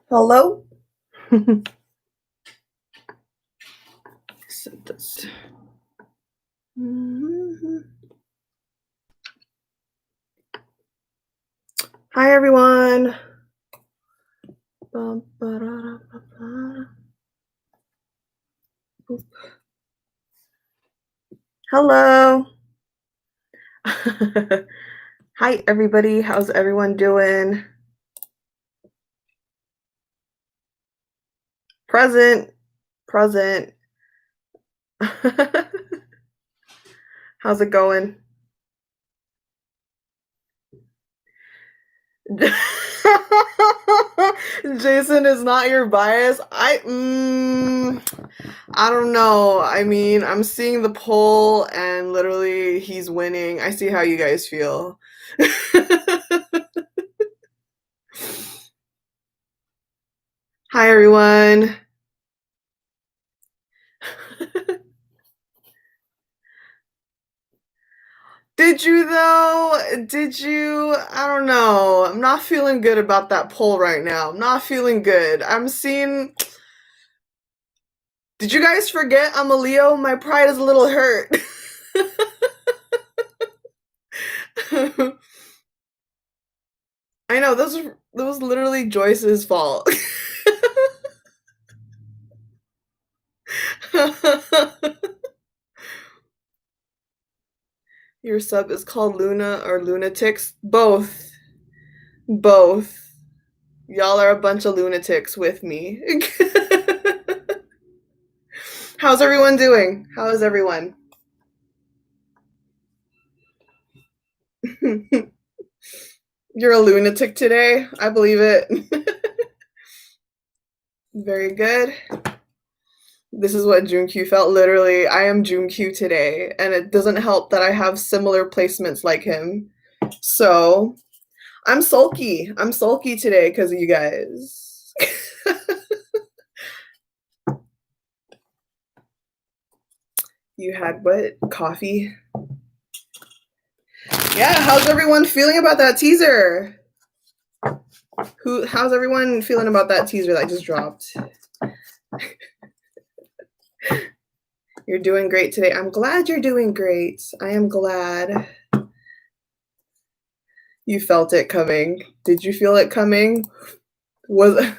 Hello? Set this. Hi, everyone. Hello. Hi, everybody. How's everyone doing? Present. Present. How's it going? Jason is not your bias. I don't know. I mean, I'm seeing the poll and literally he's winning. I see how you guys feel. Hi, everyone. Did you though? Did you? I don't know. I'm not feeling good about that poll right now. I'm not feeling good. I'm seeing. Did you guys forget I'm a Leo? My pride is a little hurt. I know, that was literally Joyce's fault. Your sub is called Luna or Lunatics? Both. Both. Y'all are a bunch of lunatics with me. How's everyone doing? How is everyone? You're a lunatic today? I believe it. Very good. This is what Junkyu felt. Literally, I am Junkyu today, and it doesn't help that I have similar placements like him. So, I'm sulky. I'm sulky today because of you guys. You had what? Coffee? Yeah, how's everyone feeling about that teaser? How's everyone feeling about that teaser that just dropped? You're doing great today. I'm glad you're doing great. I am glad. You felt it coming. Did you feel it coming? Was it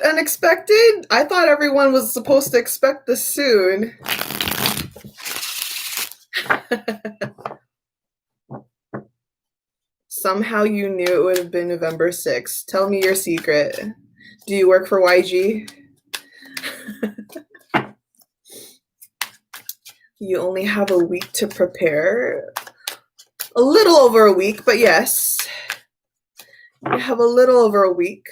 unexpected? I thought everyone was supposed to expect this soon. Somehow you knew it would have been November 6th. Tell me your secret. Do you work for YG? You only have a week to prepare. A little over a week, but yes. You have a little over a week.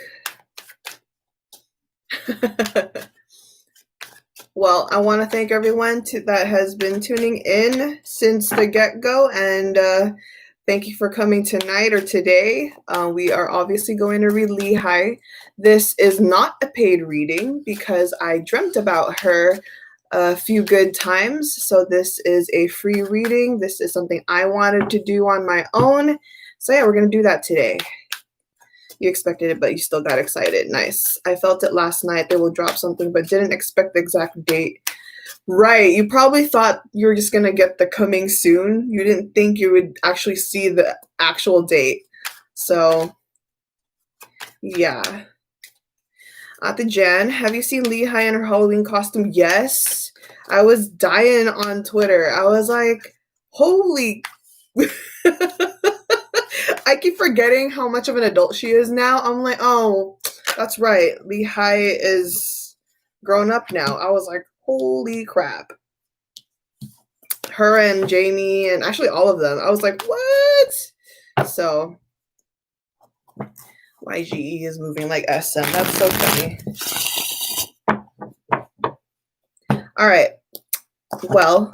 Well, I want to thank everyone that has been tuning in since the get-go, and thank you for coming tonight or today. We are obviously going to read Lehigh. This is not a paid reading because I dreamt about her a few good times. So this is a free reading. This is something I wanted to do on my own. So yeah, we're going to do that today. You expected it, but you still got excited. Nice. I felt it last night. They will drop something, but didn't expect the exact date. Right. You probably thought you were just going to get the coming soon. You didn't think you would actually see the actual date. So, yeah. At the Jan, have you seen Lehigh in her Halloween costume? Yes. I was dying on Twitter. I was like, holy... I keep forgetting how much of an adult she is now. I'm like, oh, that's right. Lehigh is grown up now. I was like, holy crap. Her and Jamie and actually all of them. I was like, what? So YGE is moving like SM. That's so funny. All right. Well,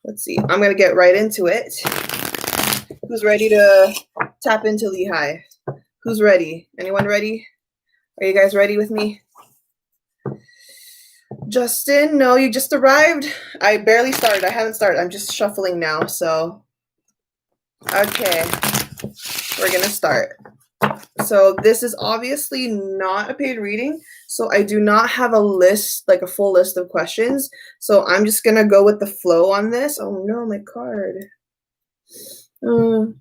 let's see. I'm going to get right into it. Who's ready to tap into Lehigh? Who's ready? Anyone ready? Are you guys ready with me? Justin, no, you just arrived? I barely started. I haven't started. I'm just shuffling now, so. Okay. We're going to start. So this is obviously not a paid reading. So I do not have a list, like a full list of questions. So I'm just going to go with the flow on this. Oh no, my card. Oh,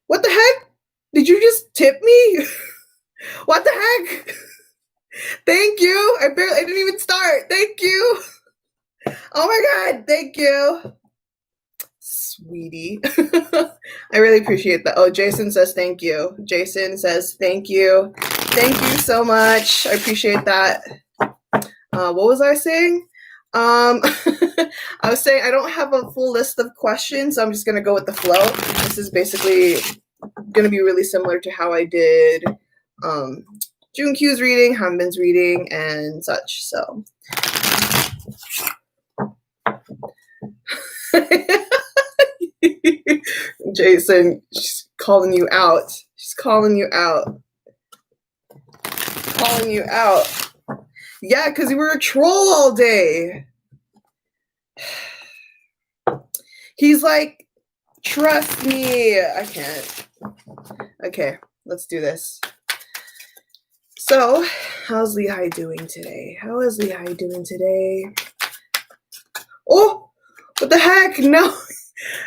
what the heck? Did you just tip me? What the heck? Thank you. I didn't even start. Thank you. Oh my God. Thank you. Sweetie. I really appreciate that. Oh, Jason says thank you. Jason says thank you. Thank you so much. I appreciate that. What was I saying? I was saying I don't have a full list of questions, so I'm just going to go with the flow. This is basically going to be really similar to how I did June Q's reading, Hanbin's reading, and such. So. Jason, she's calling you out. She's calling you out. Calling you out. Yeah, because you were a troll all day. He's like, trust me. I can't. Okay, let's do this. So, how's Lehigh doing today? How is Lehigh doing today? Oh, what the heck? No.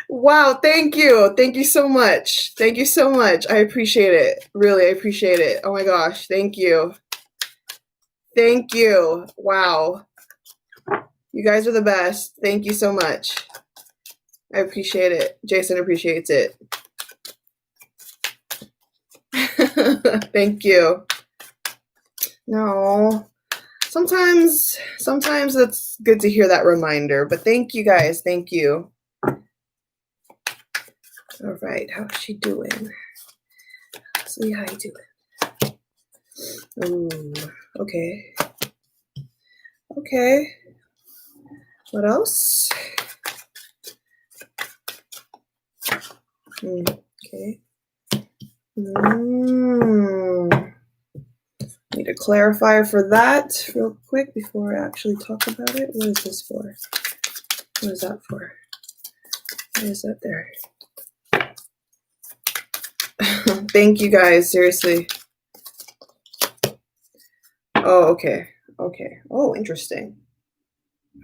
Wow, thank you. Thank you so much. Thank you so much. I appreciate it. Really, I appreciate it. Oh my gosh, thank you. Thank you. Wow. You guys are the best. Thank you so much. I appreciate it. Jason appreciates it. Thank you. No. Sometimes it's good to hear that reminder, but thank you guys. Thank you. All right, how's she doing? How's Lehigh doing? Ooh, okay. Okay. What else? Okay. Need a clarifier for that real quick before I actually talk about it. What is this for? What is that for? Why is that there? Thank you guys, seriously. Oh, okay. Okay. Oh, interesting.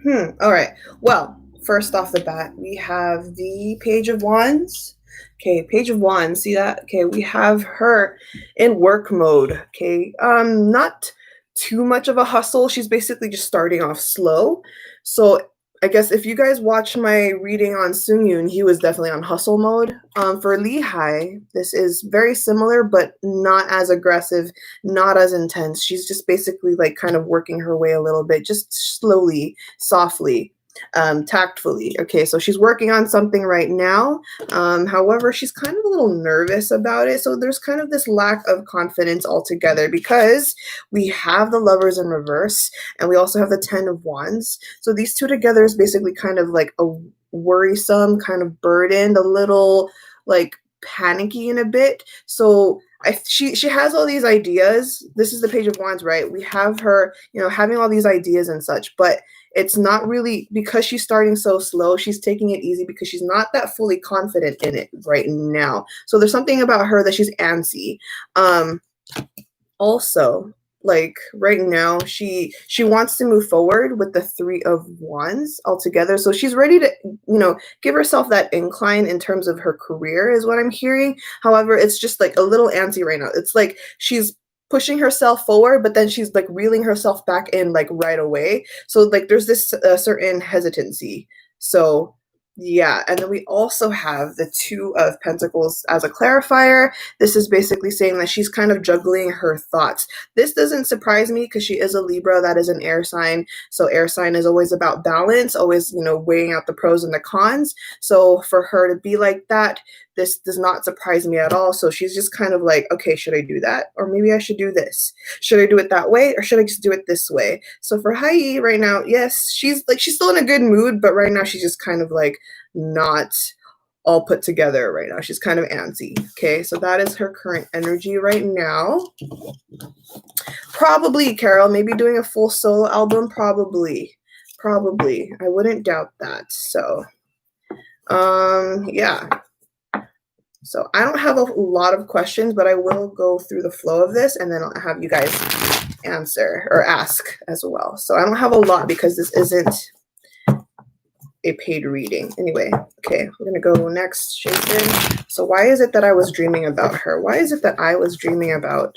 All right. Well, first off the bat, we have the Page of Wands. Okay, Page of Wands. See that? Okay, we have her in work mode. Okay, not too much of a hustle. She's basically just starting off slow. So I guess if you guys watch my reading on Sungyun, he was definitely on hustle mode. For Lehigh, this is very similar, but not as aggressive, not as intense. She's just basically like kind of working her way a little bit, just slowly, softly, tactfully. Okay, so she's working on something right now. However, she's kind of a little nervous about it. So there's kind of this lack of confidence altogether because we have the Lovers in reverse and we also have the Ten of Wands. So these two together is basically kind of like a worrisome, kind of burdened, a little like panicky in a bit. So she has all these ideas. This is the Page of Wands, right? We have her, having all these ideas and such, but it's not really because she's starting so slow. She's taking it easy because she's not that fully confident in it right now. So there's something about her that she's antsy. Also, like right now, she wants to move forward with the Three of Wands altogether. So she's ready to, give herself that incline in terms of her career is what I'm hearing. However, it's just like a little antsy right now. It's like she's pushing herself forward, but then she's like reeling herself back in like right away. So like there's this certain hesitancy. So yeah, and then we also have the Two of Pentacles as a clarifier. This is basically saying that she's kind of juggling her thoughts. This doesn't surprise me because she is a Libra, that is an air sign. So air sign is always about balance, always, weighing out the pros and the cons. So for her to be like that, this does not surprise me at all. So she's just kind of like, okay, should I do that? Or maybe I should do this. Should I do it that way? Or should I just do it this way? So for Hai right now, yes, she's still in a good mood, but right now she's just kind of like not all put together right now. She's kind of antsy. Okay, so that is her current energy right now. Probably, Carol, maybe doing a full solo album, probably. I wouldn't doubt that. So, yeah. So I don't have a lot of questions, but I will go through the flow of this and then I'll have you guys answer or ask as well. So I don't have a lot because this isn't a paid reading. Anyway, okay, we're gonna go next, Jason. So why is it that I was dreaming about her? Why is it that I was dreaming about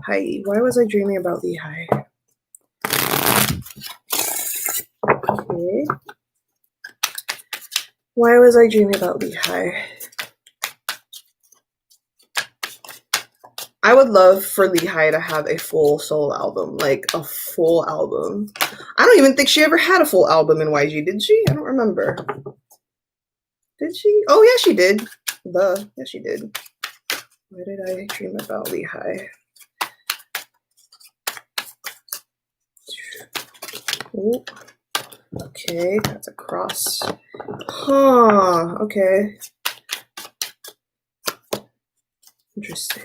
Hai? Why was I dreaming about Lehigh? Okay. Why was I dreaming about Lehigh? I would love for Lehigh to have a full solo album, like a full album. I don't even think she ever had a full album in YG, did she? I don't remember. Did she? Oh, yeah, she did. Yeah, she did. Why did I dream about Lehigh? Ooh. Okay, that's a cross. Huh, okay. Interesting.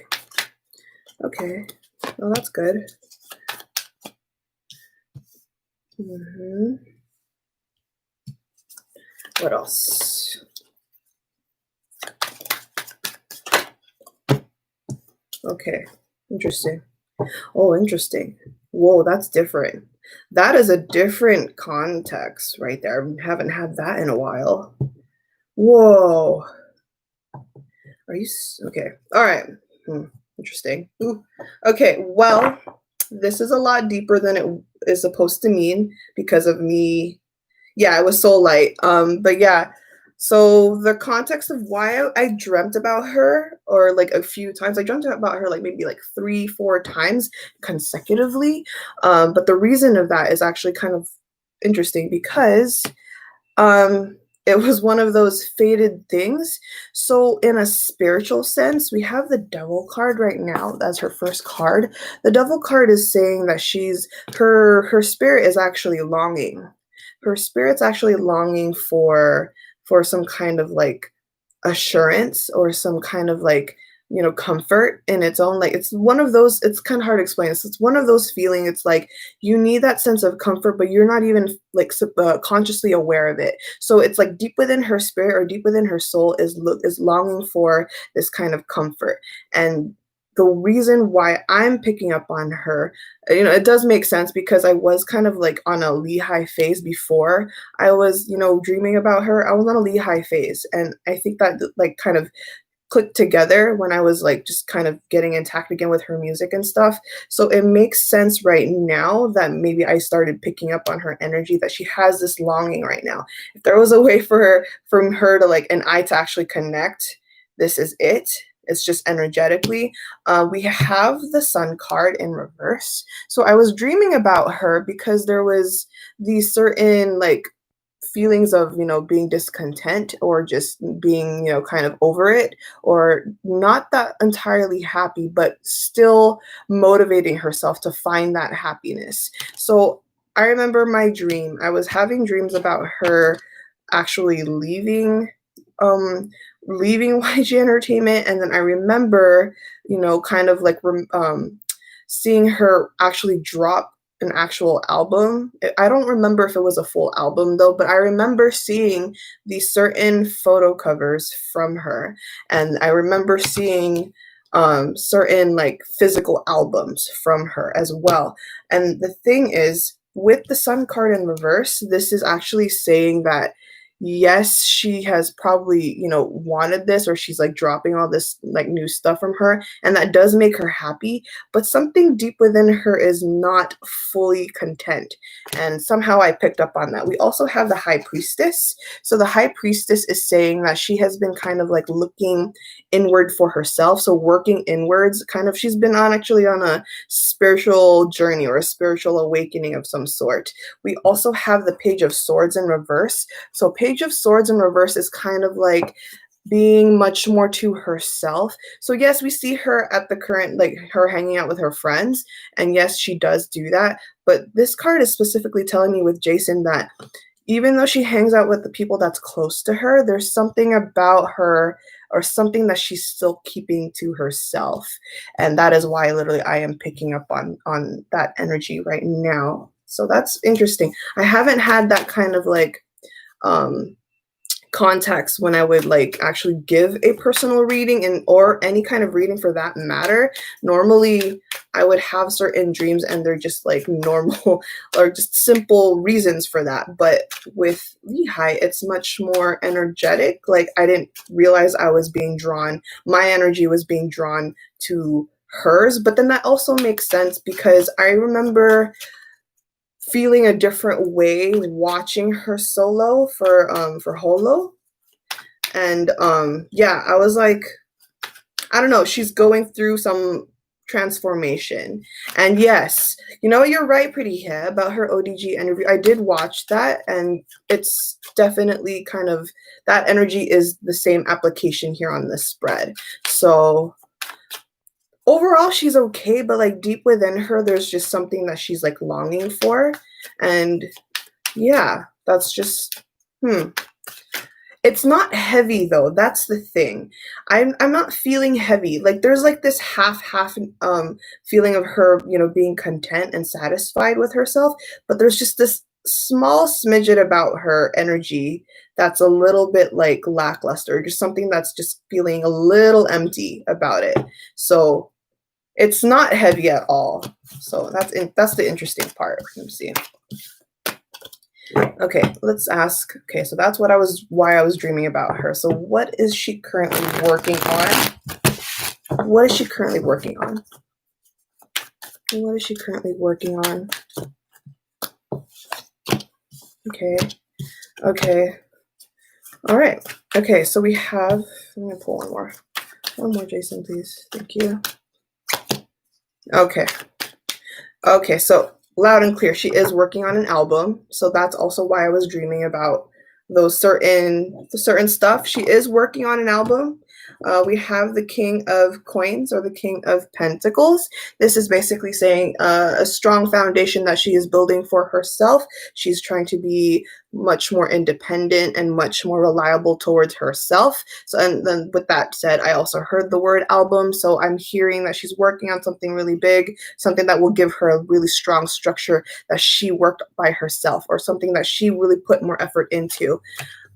Okay, well, that's good. What else? Okay, interesting. Oh, interesting. Whoa, that's different. That is a different context right there. I haven't had that in a while. Whoa. Are you okay? All right. Interesting. Ooh. Okay, well, this is a lot deeper than it is supposed to mean because of me. Yeah, it was so light. But yeah, so the context of why I dreamt about her, or like a few times, I dreamt about her like maybe like 3-4 times consecutively. But the reason of that is actually kind of interesting because it was one of those fated things. So in a spiritual sense, we have the devil card right now. That's her first card. The devil card is saying that her spirit is actually longing. Her spirit's actually longing for some kind of like assurance or some kind of like, comfort in its own. Like, it's one of those, it's kind of hard to explain this. It's one of those feeling. It's like you need that sense of comfort, but you're not even like consciously aware of it. So it's like deep within her spirit or deep within her soul is longing for this kind of comfort. And the reason why I'm picking up on her, it does make sense because I was kind of like on a Lehigh phase before I was, dreaming about her. I was on a Lehigh phase. And I think that like kind of clicked together when I was like just kind of getting intact again with her music and stuff. So it makes sense right now that maybe I started picking up on her energy, that she has this longing right now. If there was a way for her, from her to like, and I to actually connect, this is it. It's just energetically. We have the Sun card in reverse. So I was dreaming about her because there was these certain like feelings of being discontent or just being kind of over it, or not that entirely happy but still motivating herself to find that happiness. So I remember my dream. I was having dreams about her actually leaving YG Entertainment, and then I remember kind of like seeing her actually drop an actual album. I don't remember if it was a full album though, but I remember seeing these certain photo covers from her, and I remember seeing certain like physical albums from her as well. And the thing is, with the Sun card in reverse, this is actually saying that yes, she has probably, wanted this, or she's like dropping all this like new stuff from her, and that does make her happy, but something deep within her is not fully content. And somehow I picked up on that. We also have the High Priestess. So the High Priestess is saying that she has been kind of like looking inward for herself. So working inwards, kind of, she's been actually on a spiritual journey or a spiritual awakening of some sort. We also have the Page of Swords in reverse. So Page of Swords in reverse is kind of like being much more to herself. So yes, we see her at the current, like her hanging out with her friends. And yes, she does do that. But this card is specifically telling me with Jason that even though she hangs out with the people that's close to her, there's something about her or something that she's still keeping to herself. And that is why literally I am picking up on that energy right now. So that's interesting. I haven't had that kind of like context when I would like actually give a personal reading and or any kind of reading for that matter. Normally I would have certain dreams and they're just like normal or just simple reasons for that. But with Lehigh, it's much more energetic. Like I didn't realize I was being drawn. My energy was being drawn to hers. But then that also makes sense because I remember feeling a different way watching her solo for Holo. And yeah, I was like, I don't know, she's going through some transformation. And yes, you know, you're right, Pretty Hair, about her ODG interview. I did watch that, and it's definitely kind of, that energy is the same application here on this spread. So overall, she's okay, but like deep within her, there's just something that she's like longing for. And yeah, that's just, It's not heavy though. That's the thing. I'm not feeling heavy. Like there's like this half feeling of her, you know, being content and satisfied with herself, but there's just this small smidget about her energy that's a little bit like lackluster, just something that's just feeling a little empty about it. So it's not heavy at all. So that's the interesting part. Let me see. Okay, let's ask. Okay, so that's why I was dreaming about her. So what is she currently working on? What is she currently working on? What is she currently working on? Okay. Okay. All right. Okay, so we have, I'm gonna pull one more. One more, Jason, please. Thank you. Okay. Okay, so loud and clear, she is working on an album. So that's also why I was dreaming about those certain stuff. She is working on an album. We have the King of Coins or the King of Pentacles. This is basically saying a strong foundation that she is building for herself. She's trying to be much more independent and much more reliable towards herself. So, and then with that said, I also heard the word album. So I'm hearing that she's working on something really big, something that will give her a really strong structure that she worked by herself, or something that she really put more effort into.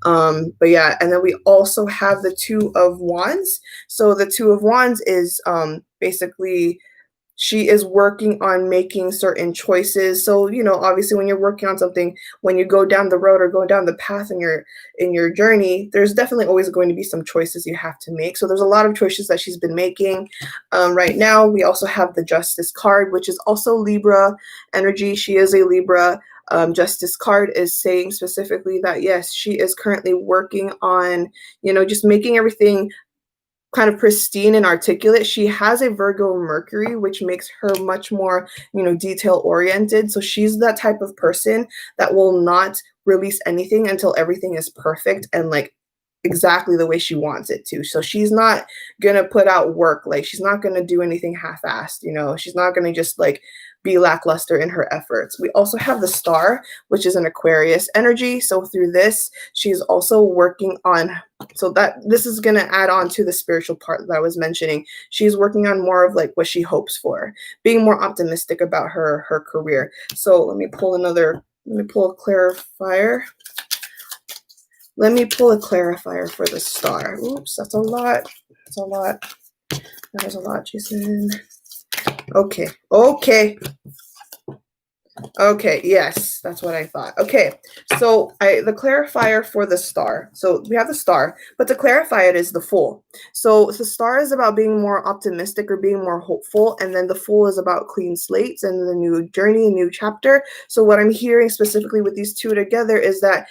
But yeah, and then we also have the Two of Wands. So the Two of Wands is basically she is working on making certain choices. So, you know, obviously when you're working on something, when you go down the road or go down the path in your journey, there's definitely always going to be some choices you have to make. So there's a lot of choices that she's been making. Right now, we also have the Justice card, which is also Libra energy. She is a Libra. Justice card is saying specifically that, yes, she is currently working on, you know, just making everything kind of pristine and articulate. She has a Virgo Mercury, which makes her much more, you know, detail oriented. So she's that type of person that will not release anything until everything is perfect and like exactly the way she wants it to. So she's not gonna put out work, like she's not gonna do anything half-assed, you know, she's not gonna just like be lackluster in her efforts. We also have the Star, which is an Aquarius energy. So through this, she's also working on, so that this is going to add on to the spiritual part that I was mentioning. She's working on more of like what she hopes for, being more optimistic about her career. So let me pull a clarifier. Let me pull a clarifier for the Star. Oops, that's a lot. That's a lot. That is a lot, Jason. Okay. Yes, that's what I thought. Okay, so the clarifier for the Star. So we have the Star, but to clarify it is the Fool. So the Star is about being more optimistic or being more hopeful, and then the Fool is about clean slates and the new journey, a new chapter. So what I'm hearing specifically with these two together is that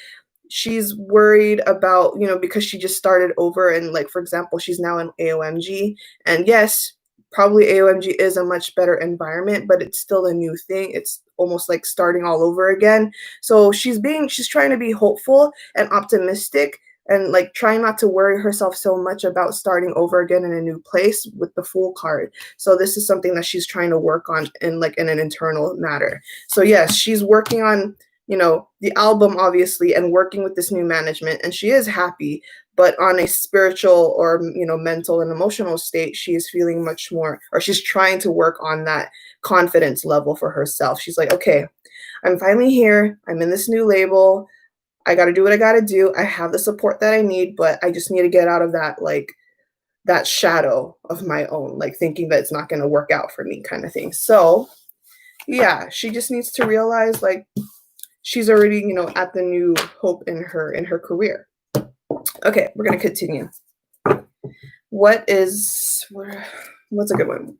she's worried about, you know, because she just started over, and like, for example, she's now in AOMG, and yes, probably AOMG is a much better environment, but it's still a new thing. It's almost like starting all over again. So she's trying to be hopeful and optimistic and like trying not to worry herself so much about starting over again in a new place with the Fool card. So this is something that she's trying to work on in an internal matter. So yes, she's working on, you know, the album obviously and working with this new management, and she is happy. But on a spiritual or, you know, mental and emotional state, she is feeling much more, or she's trying to work on that confidence level for herself. She's like, okay, I'm finally here. I'm in this new label. I got to do what I got to do. I have the support that I need, but I just need to get out of that, like, that shadow of my own, like thinking that it's not going to work out for me kind of thing. So yeah, she just needs to realize, like, she's already, at the new hope in her career. Okay, we're going to continue. What's a good one?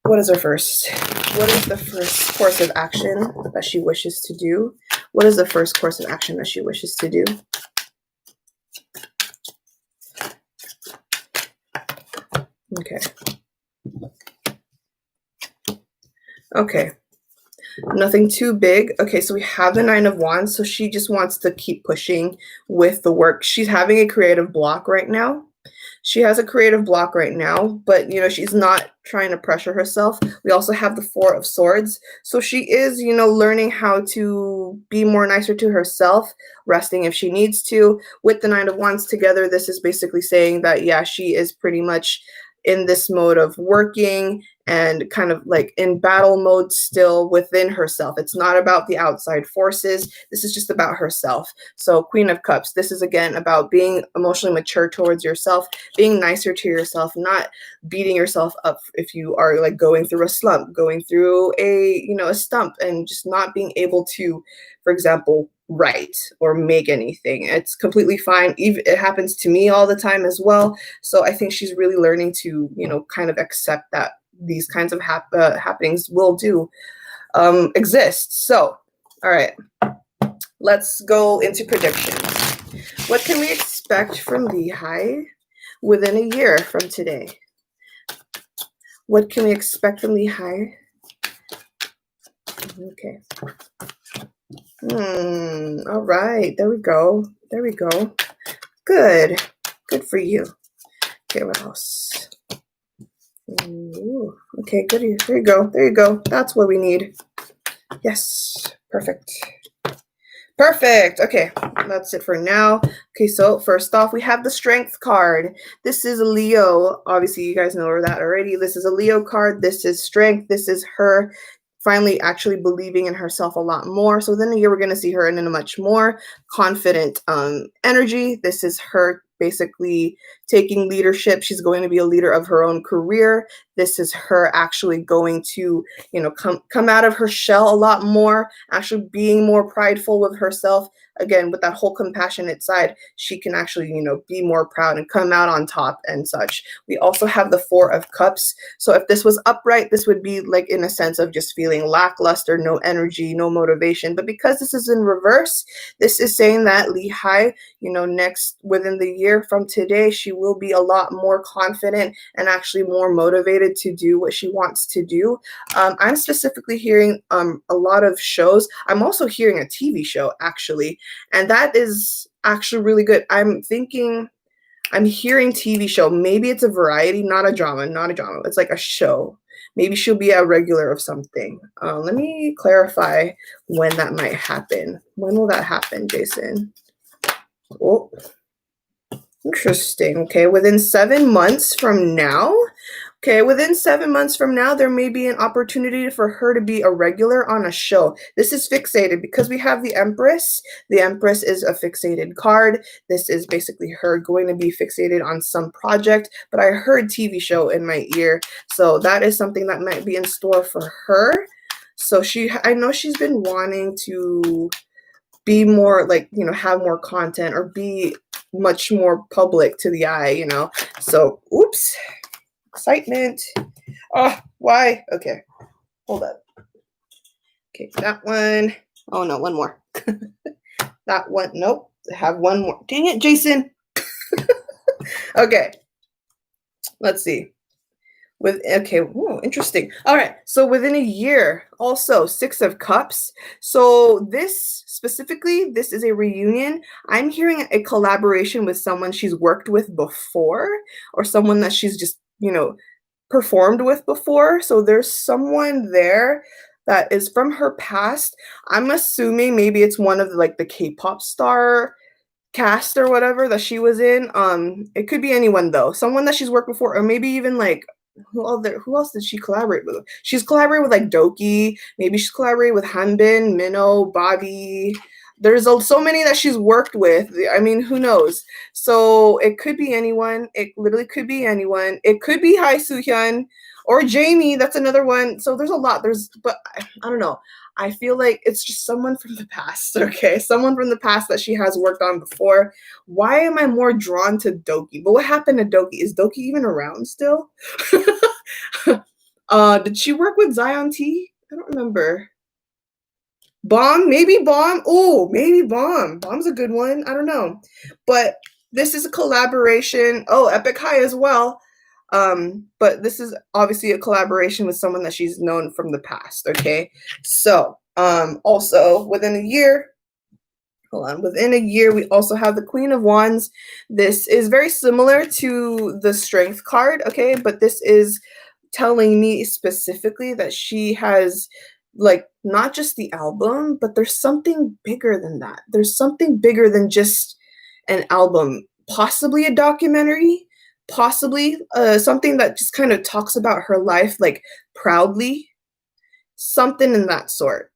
What is the first course of action that she wishes to do? What is the first course of action that she wishes to do? Okay. Okay. Nothing too big. Okay, so we have the Nine of Wands. So she just wants to keep pushing with the work. She's having a creative block right now. She has a creative block right now, but she's not trying to pressure herself. We also have the Four of Swords. So she is, learning how to be more nicer to herself, resting if she needs to. With the Nine of Wands together, this is basically saying that, yeah, she is pretty much in this mode of working and kind of like in battle mode still within herself. It's not about the outside forces. This is just about herself. So Queen of Cups, this is again about being emotionally mature towards yourself, being nicer to yourself, not beating yourself up if you are like going through a slump, going through a stump, and just not being able to, for example, write or make anything. It's completely fine. Even it happens to me all the time as well. So I think she's really learning to, kind of accept that these kinds of happenings will exist. So, all right, let's go into predictions. What can we expect from Lehigh within a year from today? What can we expect from Lehigh? Okay. All right. There we go. There we go. Good. Good for you. Okay, what else? Ooh, okay, good. There you go. There you go. That's what we need. Yes. Perfect. Perfect. Okay, that's it for now. Okay, so first off, we have the Strength card. This is a Leo. Obviously, you guys know that already. This is a Leo card. This is strength. This is her finally actually believing in herself a lot more. So within a year, we're going to see her in a much more confident energy. This is her basically taking leadership. She's going to be a leader of her own career. This is her actually going to, come out of her shell a lot more, actually being more prideful with herself. Again, with that whole compassionate side, she can actually, be more proud and come out on top and such. We also have the Four of Cups. So if this was upright, this would be like in a sense of just feeling lackluster, no energy, no motivation. But because this is in reverse, this is saying that Lehigh, next within the year from today, she will be a lot more confident and actually more motivated to do what she wants to do. I'm specifically hearing a lot of shows. I'm also hearing a TV show actually, and that is actually really good. I'm hearing TV show. Maybe it's a variety, not a drama. It's like a show. Maybe she'll be a regular of something. Let me clarify when that might happen. When will that happen, Jason? Oh, interesting. Okay, within 7 months from now. Okay, within 7 months from now, there may be an opportunity for her to be a regular on a show. This is fixated because we have the Empress. The Empress is a fixated card. This is basically her going to be fixated on some project, but I heard TV show in my ear. So that is something that might be in store for her. So I know she's been wanting to be more like, have more content or be much more public to the eye, So, oops. Excitement. Oh, why? Okay, hold up. Okay, that one. Oh no, one more. That one. Nope. I have one more. Dang it, Jason. Okay. Let's see. Interesting. All right. So within a year, also Six of Cups. So this specifically, this is a reunion. I'm hearing a collaboration with someone she's worked with before, or someone that she's just, performed with before. So there's someone there that is from her past. I'm assuming maybe it's one of the K-pop star cast or whatever that she was in. It could be anyone though. Someone that she's worked before, or maybe even who else did she collaborate with? She's collaborated with Doki. Maybe she's collaborated with Hanbin, Minho, Bobby. There's so many that she's worked with. I mean, who knows? So it could be anyone. It literally could be anyone. It could be Hai Soo-hyun or Jamie. That's another one. So there's a lot. But I don't know. I feel like it's just someone from the past, okay? Someone from the past that she has worked on before. Why am I more drawn to Doki? But what happened to Doki? Is Doki even around still? Did she work with Zion T? I don't remember. Bomb, maybe Bomb. Oh, maybe Bomb. Bomb's a good one. I don't know. But this is a collaboration. Oh, Epic High as well. But this is obviously a collaboration with someone that she's known from the past, okay? So, also within a year, within a year, we also have the Queen of Wands. This is very similar to the Strength card, okay? But this is telling me specifically that she has, like, not just the album, but there's something bigger than that. There's something bigger than just an album, possibly a documentary, possibly something that just kind of talks about her life, like, proudly, something in that sort.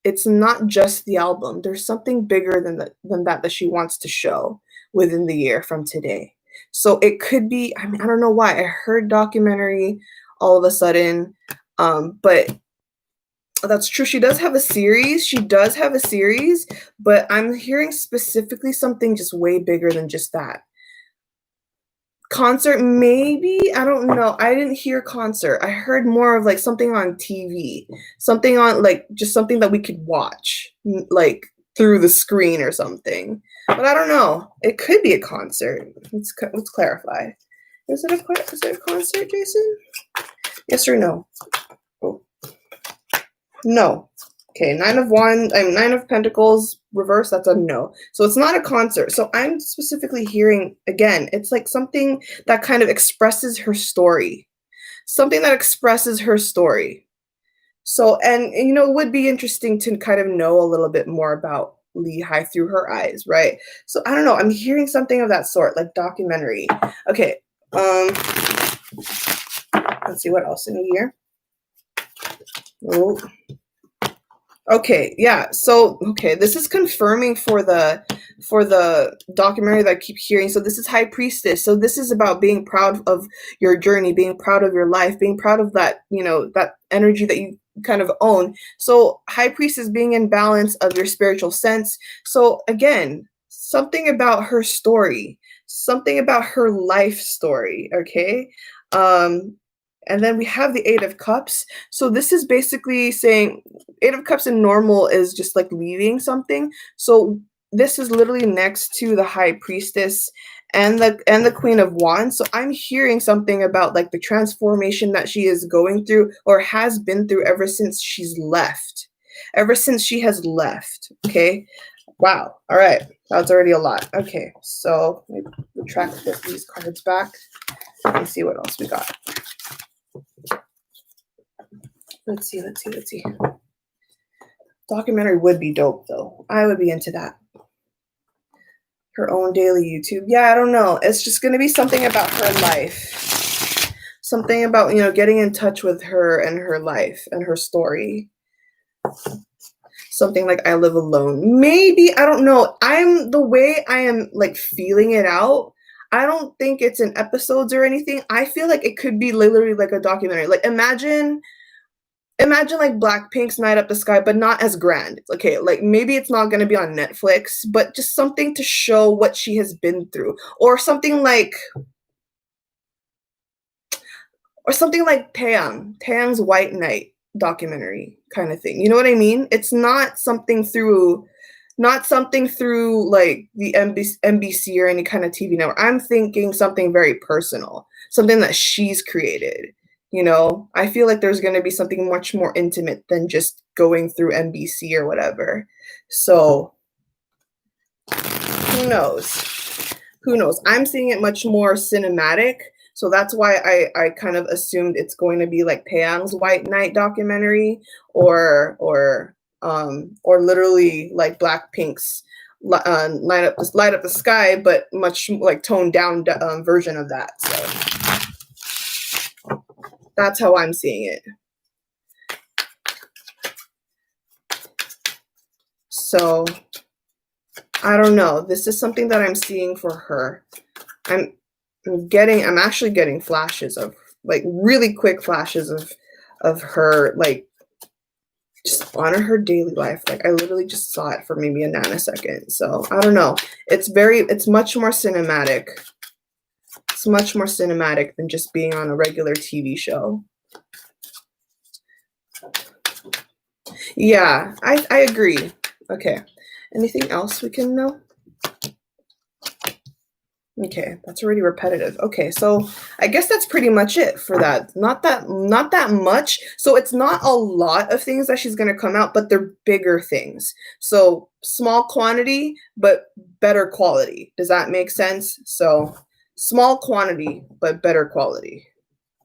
It's not just the album. There's something bigger than that she wants to show within the year from today. So it could be, I mean, I don't know why. I heard documentary all of a sudden, but that's true. She does have a series. She does have a series, but I'm hearing specifically something just way bigger than just that. Concert, maybe. I don't know. I didn't hear concert. I heard more of like something on TV, something on like just something that we could watch, like through the screen or something. But I don't know. It could be a concert. Let's clarify. Is it a concert, Jason? Yes or no? Oh. No. Okay, Nine of Pentacles reverse, that's a no. So it's not a concert. So I'm specifically hearing, again, it's like something that kind of expresses her story. Something that expresses her story. So, and you know, it would be interesting to kind of know a little bit more about Lee Hai through her eyes, right? So I don't know, I'm hearing something of that sort, like documentary. Okay, let's see what else in a year. Oh. Okay, yeah. So, okay, this is confirming for the documentary that I keep hearing. So this is High Priestess. So this is about being proud of your journey, being proud of your life, being proud of that, you know, that energy that you kind of own. So High Priestess being in balance of your spiritual sense. So again, something about her story, something about her life story, okay? And then we have the Eight of Cups. So this is basically saying Eight of Cups in normal is just like leaving something. So this is literally next to the High Priestess and the Queen of Wands. So I'm hearing something about like the transformation that she is going through or has been through ever since she's left. Ever since she has left. Okay. Wow. All right. That's already a lot. Okay. So we retract these cards back and see what else we got. Let's see. Documentary would be dope, though. I would be into that. Her own daily YouTube. Yeah, I don't know. It's just going to be something about her life. Something about, you know, getting in touch with her and her life and her story. Something like I Live Alone. Maybe, I don't know. The way I am, like, feeling it out, I don't think it's in episodes or anything. I feel like it could be literally like a documentary. Like, imagine like Blackpink's Night Up the Sky, but not as grand. Okay, like maybe it's not going to be on Netflix, but just something to show what she has been through, or something like Taeyang's White Night documentary kind of thing. You know what I mean? It's not something through like the NBC or any kind of TV network. I'm thinking something very personal, something that she's created. You know, I feel like there's going to be something much more intimate than just going through NBC or whatever. So, who knows? Who knows? I'm seeing it much more cinematic. So that's why I kind of assumed it's going to be like Taeyang's White Night documentary or literally like Blackpink's Light Up the Sky, but much like toned down version of that. So that's how I'm seeing it. So I don't know. This is something that I'm seeing for her. I'm actually getting flashes of, like, really quick flashes of her, like, just on her daily life. Like, I literally just saw it for maybe a nanosecond. So I don't know. It's much more cinematic. It's much more cinematic than just being on a regular TV show. Yeah, I agree. Okay. Anything else we can know? Okay, that's already repetitive. Okay, so I guess that's pretty much it for that. Not that much. So it's not a lot of things that she's gonna come out, but they're bigger things. So small quantity, but better quality. Does that make sense? So small quantity, but better quality.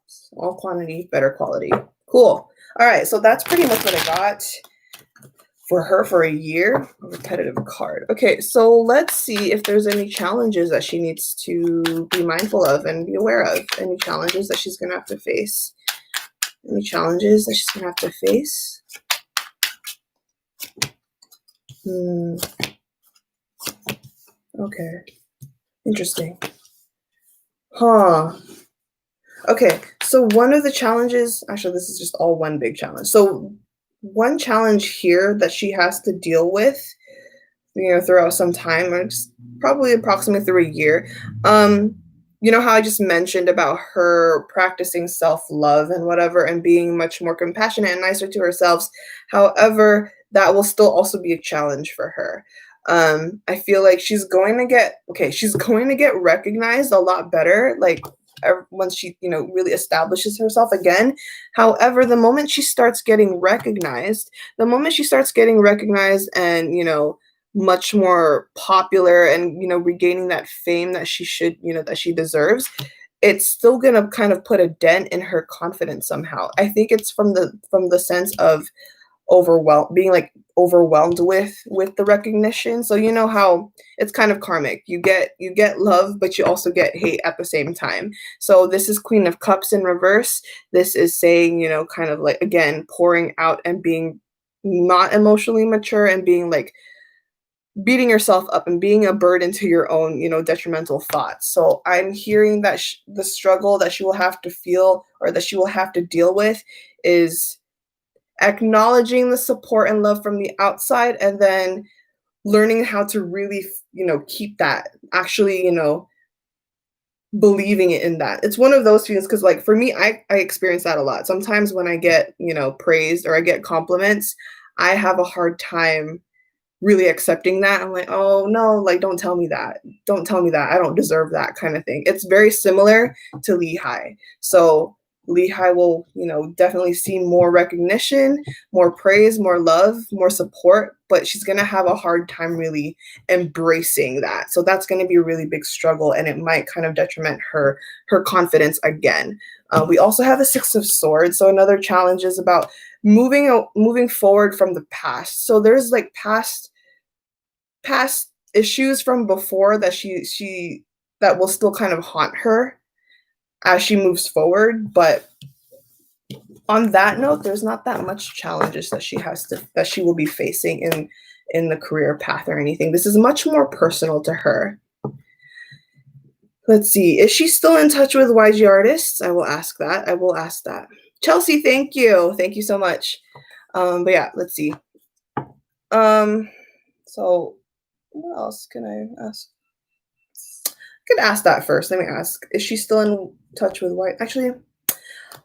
Small quantity, better quality. Cool. All right, so that's pretty much what I got for her for a year. A repetitive card. Okay, so let's see if there's any challenges that she needs to be mindful of and be aware of. Any challenges that she's going to have to face. Any challenges that she's going to have to face. Okay. Interesting. Huh. Okay, so one of the challenges, actually this is just all one big challenge. So one challenge here that she has to deal with, throughout some time, or just probably approximately through a year. You know how I just mentioned about her practicing self-love and whatever, and being much more compassionate and nicer to herself. However, that will still also be a challenge for her. I feel like she's going to get recognized a lot better, like once she, really establishes herself again. However, the moment she starts getting recognized, and, much more popular and, regaining that fame that she should, that she deserves, it's still going to kind of put a dent in her confidence somehow. I think it's from the sense of being like overwhelmed with the recognition. So you know how it's kind of karmic. You get love, but you also get hate at the same time. So this is Queen of Cups in reverse. This is saying, kind of like, again, pouring out and being not emotionally mature, and being like beating yourself up and being a burden to your own, detrimental thoughts. So I'm hearing that the struggle that she will have to feel, or that she will have to deal with, is acknowledging the support and love from the outside, and then learning how to really, keep that, actually, believing in that. It's one of those feelings, because, like, for me, I experience that a lot. Sometimes when I get, praised, or I get compliments, I have a hard time really accepting that. I'm like, oh no, like, don't tell me that. Don't tell me that. I don't deserve that, kind of thing. It's very similar to Lehigh. So Lehigh will, definitely see more recognition, more praise, more love, more support, but she's going to have a hard time really embracing that. So that's going to be a really big struggle, and it might kind of detriment her confidence again. We also have the Six of Swords. So another challenge is about moving forward from the past. So there's like past issues from before that that will still kind of haunt her as she moves forward. But on that note, there's not that much challenges that she will be facing in the career path or anything. This is much more personal to her. Let's see. Is she still in touch with YG artists? I will ask that. Chelsea, thank you. Thank you so much. But yeah, let's see. So what else can I ask? I could ask that first. Let me ask. Is she still in touch with YG? Actually,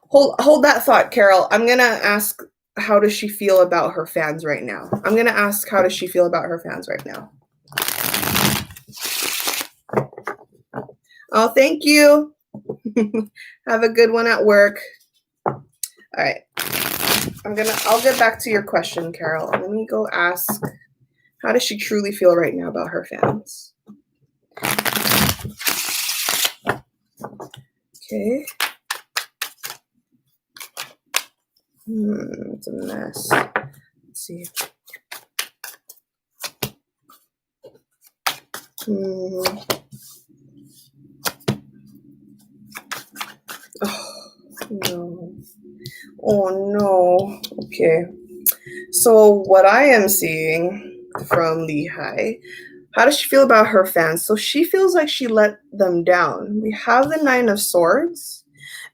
hold that thought, Carol. I'm gonna ask, how does she feel about her fans right now? Oh, thank you. Have a good one at work. All right. I'll get back to your question, Carol. Let me go ask, how does she truly feel right now about her fans? Okay. It's a mess. Let's see. Oh no. Okay. So what I am seeing from Lehigh, How does she feel about her fans? So she feels like she let them down. We have the Nine of Swords.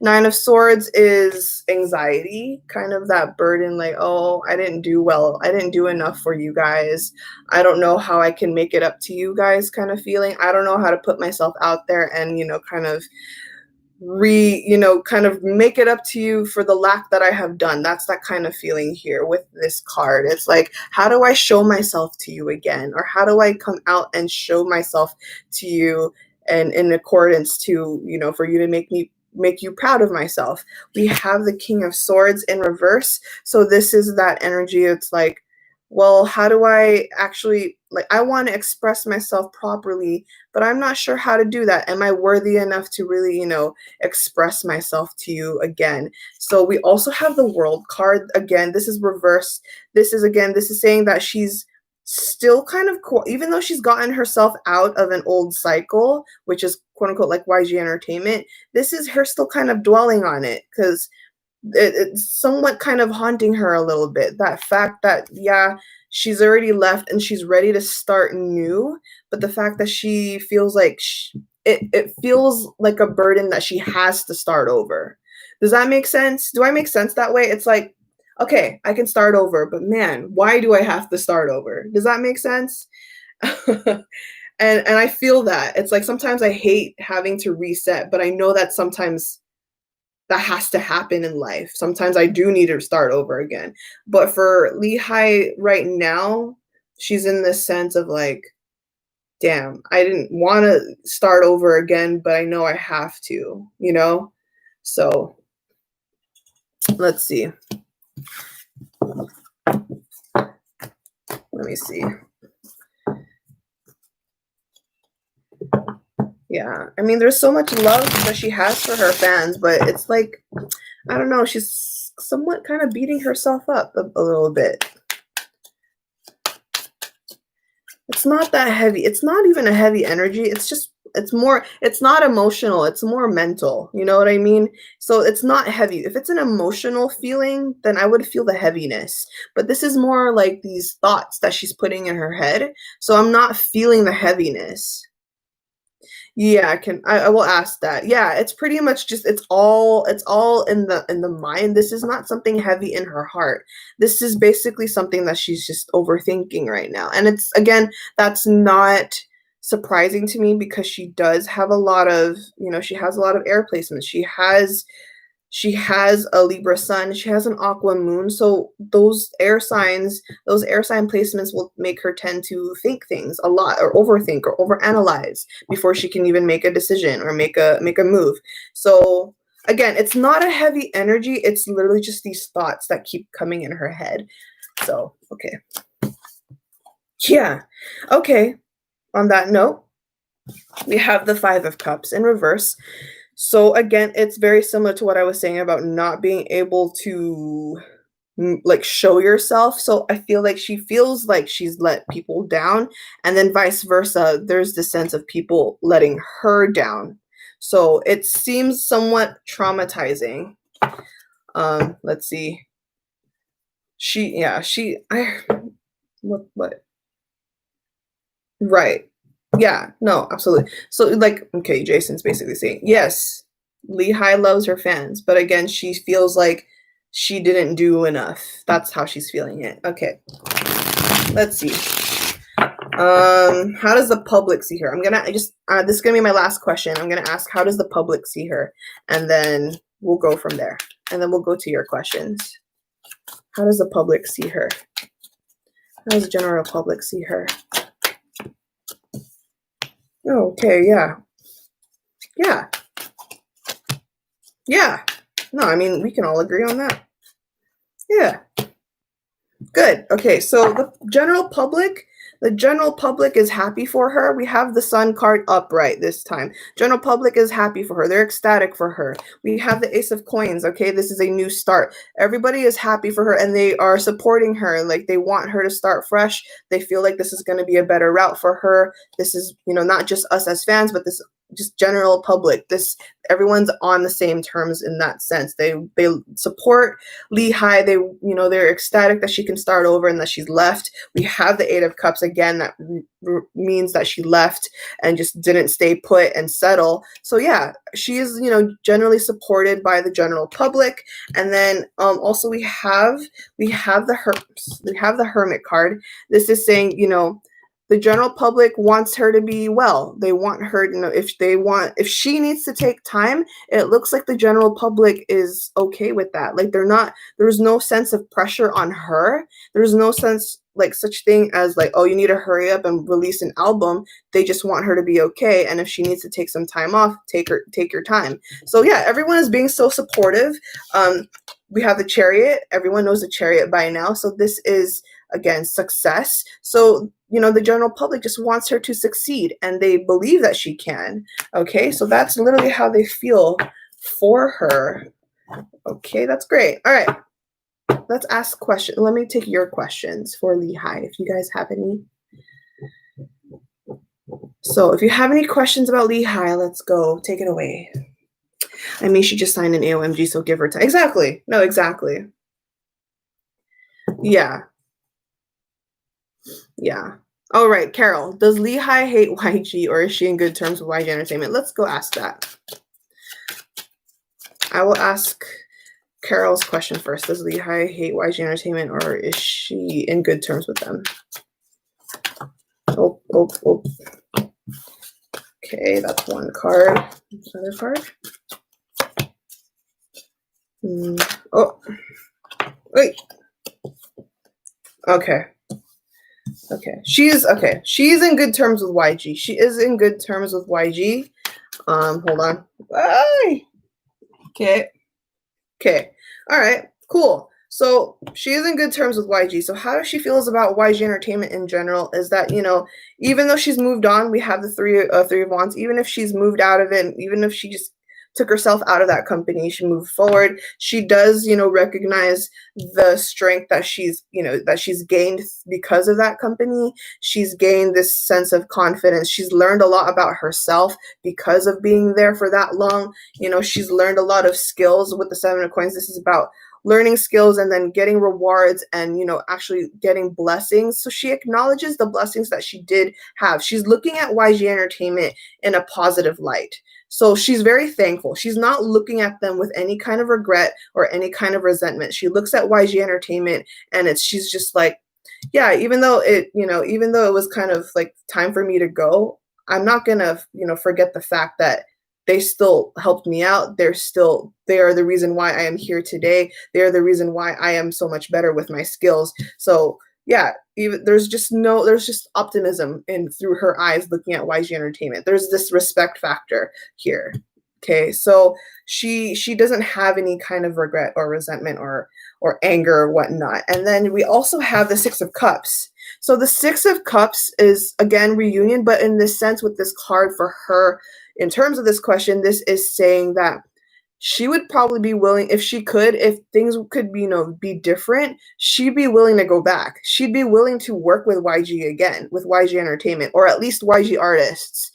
Nine of Swords is anxiety, kind of that burden, like, oh, I didn't do well. I didn't do enough for you guys. I don't know how I can make it up to you guys kind of feeling. I don't know how to put myself out there and, kind of kind of make it up to you for the lack that I have done. That's that kind of feeling here with this card. It's like, how do I show myself to you again? Or how do I come out and show myself to you and in accordance to, for you to make you proud of myself? We have the King of Swords in reverse. So this is that energy. It's like, well, how do I actually, like, I want to express myself properly, but I'm not sure how to do that. Am I worthy enough to really, express myself to you again? So we also have the World card. Again, this is reverse. This is saying that she's still kind of cool, even though she's gotten herself out of an old cycle, which is quote unquote like YG Entertainment. This is her still kind of dwelling on it because it's somewhat kind of haunting her a little bit. That fact that, yeah, she's already left and she's ready to start new, but the fact that she feels like it feels like a burden that she has to start over. Does that make sense? Do I make sense that way? It's like, okay, I can start over, but man, why do I have to start over? Does that make sense? And I feel that. It's like sometimes I hate having to reset, but I know that sometimes that has to happen in life. Sometimes I do need to start over again. But for Lehigh right now, she's in this sense of like, damn, I didn't want to start over again, but I know I have to, So let's see. Let me see. Yeah, I mean, there's so much love that she has for her fans, but it's like, I don't know, she's somewhat kind of beating herself up a little bit. It's not that heavy. It's not even a heavy energy. It's not emotional. It's more mental. You know what I mean? So it's not heavy. If it's an emotional feeling, then I would feel the heaviness. But this is more like these thoughts that she's putting in her head. So I'm not feeling the heaviness. Yeah, I will ask that. Yeah, it's pretty much just it's all in the mind. This is not something heavy in her heart. This is basically something that she's just overthinking right now. And it's again, that's not surprising to me because she does have a lot of, she has a lot of air placements. She has a Libra sun, she has an Aqua moon. So those air sign placements will make her tend to think things a lot or overthink or overanalyze before she can even make a decision or make a move. So again, it's not a heavy energy. It's literally just these thoughts that keep coming in her head. So, okay. Yeah. Okay. On that note, we have the Five of Cups in reverse. So again, it's very similar to what I was saying about not being able to like show yourself. So I feel like she feels like she's let people down, and then vice versa. There's the sense of people letting her down. So it seems somewhat traumatizing. Let's see. What? Right. Yeah, no, absolutely. So like, okay, Jason's basically saying, yes, Lehigh loves her fans, but again, she feels like she didn't do enough. That's how she's feeling it. Okay. Let's see. How does the public see her? This is gonna be my last question. I'm gonna ask, how does the public see her? And then we'll go from there. And then we'll go to your questions. How does the public see her? How does the general public see her? Oh, okay, yeah. Yeah. No, I mean, we can all agree on that. Yeah. Good. Okay, so the general public is happy for her. We have the Sun card upright this time. General public is happy for her. They're ecstatic for her. We have the Ace of Coins. Okay, this is a new start. Everybody is happy for her and they are supporting her. Like they want her to start fresh. They feel like this is going to be a better route for her. This is, not just us as fans, but this just general public. Everyone's on the same terms in that sense. They support Lehigh. They're ecstatic that she can start over and that she's left. We have the Eight of Cups again. That means that she left and just didn't stay put and settle. So yeah, she is, generally supported by the general public. And then also we have the Hermit card. This is saying, the general public wants her to be well. They want her, if she needs to take time, it looks like the general public is okay with that. Like there's no sense of pressure on her. There's no sense like such thing as like, oh, you need to hurry up and release an album. They just want her to be okay. And if she needs to take some time off, take your time. So yeah, everyone is being so supportive. We have the Chariot. Everyone knows the Chariot by now. So this is, again, success. So, the general public just wants her to succeed and they believe that she can. Okay, so that's literally how they feel for her. Okay, that's great. All right, let's ask questions. Let me take your questions for Lehigh, if you guys have any. So if you have any questions about Lehigh, let's go. Take it away. I mean, she just signed an AOMG, so give her time. Exactly. No, exactly. Yeah. Yeah. All right, Carol. Does Lehigh hate YG or is she in good terms with YG Entertainment? Let's go ask that. I will ask Carol's question first. Does Lehigh hate YG Entertainment or is she in good terms with them? Oh. Okay, that's one card. Another card. Oh. Wait. Okay. She's in good terms with YG. She is in good terms with YG. Hold on. Okay. All right. Cool. So she is in good terms with YG. So how she feels about YG Entertainment in general is that, even though she's moved on, we have the three of Wands. Even if she's moved out of it, even if she just took herself out of that company, she moved forward. She does, recognize the strength that she's gained because of that company. She's gained this sense of confidence. She's learned a lot about herself because of being there for that long. She's learned a lot of skills with the Seven of Coins. This is about learning skills and then getting rewards and, actually getting blessings. So she acknowledges the blessings that she did have. She's looking at YG Entertainment in a positive light. So she's very thankful. She's not looking at them with any kind of regret or any kind of resentment. She looks at YG Entertainment and she's just like, yeah, even though it was kind of like time for me to go, I'm not gonna, forget the fact that they still helped me out. They are the reason why I am here today. They are the reason why I am so much better with my skills. So yeah, there's just optimism through her eyes looking at YG Entertainment. There's this respect factor here. Okay, so she doesn't have any kind of regret or resentment or anger or whatnot. And then we also have the Six of Cups. So the Six of Cups is, again, reunion, but in this sense with this card for her, in terms of this question, this is saying that she would probably be willing, if things could be different, she'd be willing to go back. She'd be willing to work with YG again, with YG Entertainment, or at least YG artists.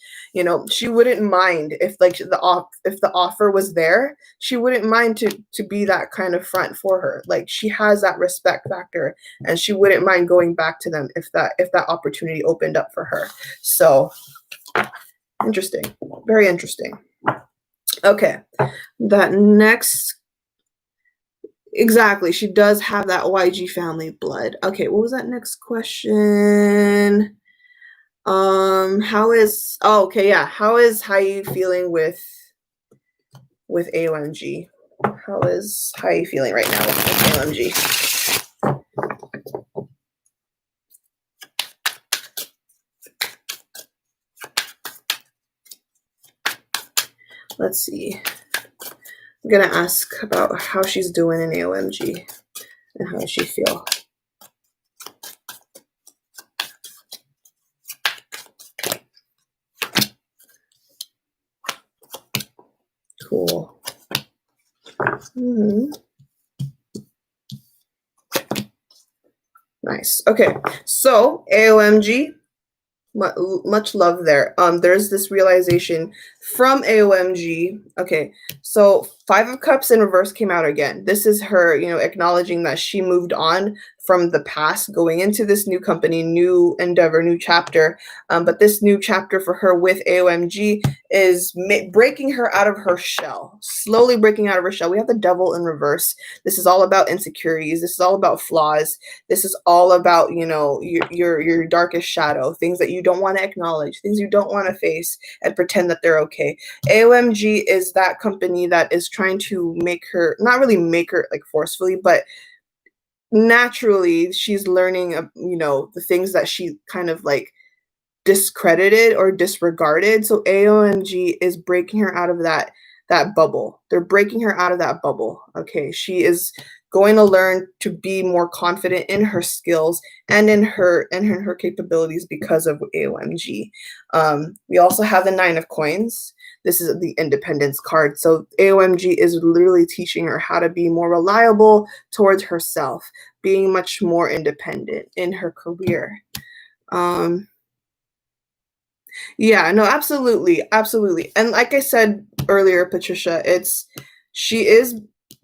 She wouldn't mind if the offer was there. She wouldn't mind to be that kind of front for her. Like, she has that respect factor, and she wouldn't mind going back to them if that opportunity opened up for her. So interesting, very interesting. Okay, that next, exactly, she does have that YG family blood. Okay, what was that next question? How is Hayi feeling with AOMG? How is Hayi feeling right now with AOMG? Let's see. I'm gonna ask about how she's doing in AOMG and how does she feel. Cool. Nice. Okay, so AOMG, Much love there. There's this realization from AOMG. Okay, so Five of Cups in reverse came out again. This is her, acknowledging that she moved on from the past, going into this new company, new endeavor, new chapter. But this new chapter for her with AOMG is breaking her out of her shell, slowly breaking out of her shell. We have the Devil in reverse. This is all about insecurities. This is all about flaws. This is all about, your darkest shadow, things that you don't want to acknowledge, things you don't want to face and pretend that they're okay. AOMG is that company that is trying to make her, not really make her like forcefully, but naturally she's learning, the things that she kind of like discredited or disregarded. So AOMG is breaking her out of that bubble. They're breaking her out of that bubble. Okay, she is going to learn to be more confident in her skills and in her capabilities because of AOMG. We also have the Nine of Coins. This is the Independence card. So AOMG is literally teaching her how to be more reliable towards herself, being much more independent in her career. Yeah, no, absolutely. Absolutely. And like I said earlier, Patricia, she is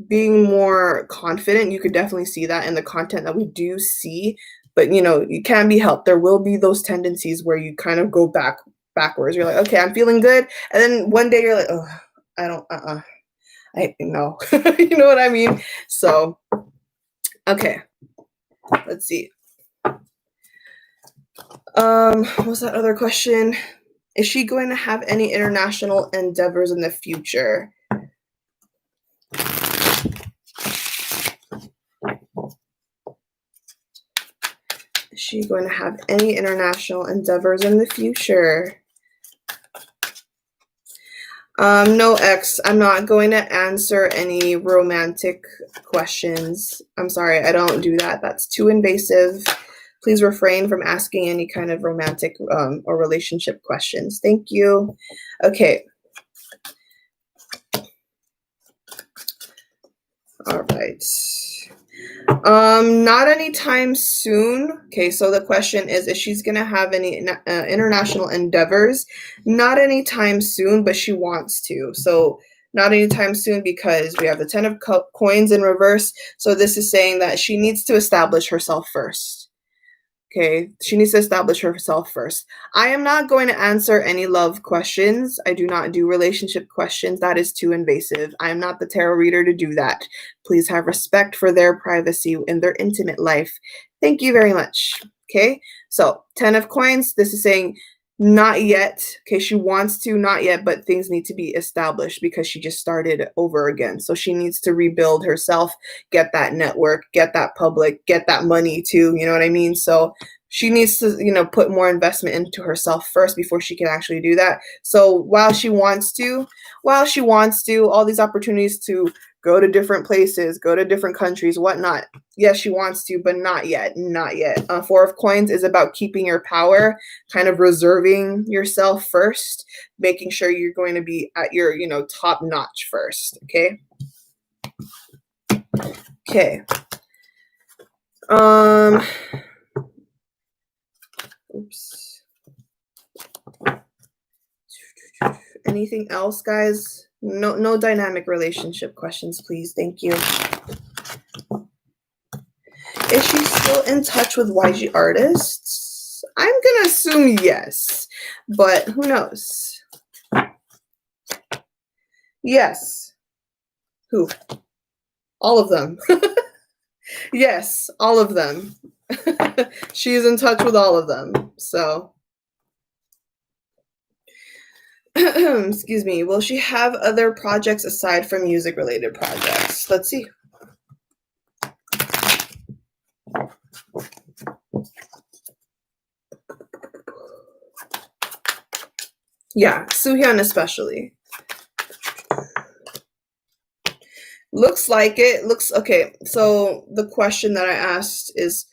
being more confident. You could definitely see that in the content that we do see, but it can be helped. There will be those tendencies where you kind of go backwards. You're like, okay, I'm feeling good. And then one day you're like, oh, I don't, I know, you know what I mean? So, okay, let's see. What was that other question? Is she going to have any international endeavors in the future? Is she going to have any international endeavors in the future? No, X, I'm not going to answer any romantic questions. I'm sorry, I don't do that. That's too invasive. Please refrain from asking any kind of romantic or relationship questions. Thank you. Okay. All right. Not anytime soon. Okay, so the question is she's gonna have any international endeavors? Not anytime soon, but she wants to. So not anytime soon because we have the 10 of coins in reverse. So this is saying that she needs to establish herself first. Okay, she needs to establish herself first. I am not going to answer any love questions. I do not do relationship questions. That is too invasive. I am not the tarot reader to do that. Please have respect for their privacy in their intimate life. Thank you very much. Okay, so 10 of coins. This is saying not yet. Okay, she wants to, not yet, but things need to be established because she just started over again. So she needs to rebuild herself, get that network, get that public, get that money too. You know what I mean? So she needs to, put more investment into herself first before she can actually do that. So while she wants to, all these opportunities to go to different places, go to different countries, whatnot. Yes, she wants to, but not yet. Not yet. Four of coins is about keeping your power, kind of reserving yourself first, making sure you're going to be at your, top notch first. Okay. Okay. Oops. Anything else, guys? No dynamic relationship questions, please. Thank you. Is she still in touch with YG artists? I'm gonna assume yes, but who knows? Yes. Who? All of them. Yes, all of them. She's in touch with all of them. So, excuse me. Will she have other projects aside from music-related projects? Let's see. Yeah, Soohyun especially. Looks like it. Looks okay. So the question that I asked is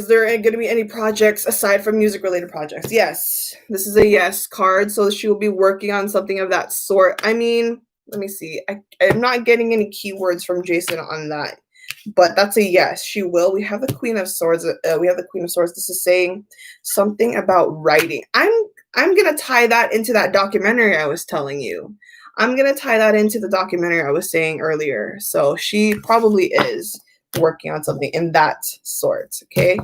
there going to be any projects aside from music-related projects? Yes. This is a yes card, so she will be working on something of that sort. I mean, let me see. I'm not getting any keywords from Jason on that. but that's a yes. She will. We have the Queen of Swords. We have the Queen of Swords. This is saying something about writing. I'm gonna tie that into that documentary I was telling you. I'm gonna tie that into the documentary I was saying earlier. So she probably is working on something in that sort. Okay.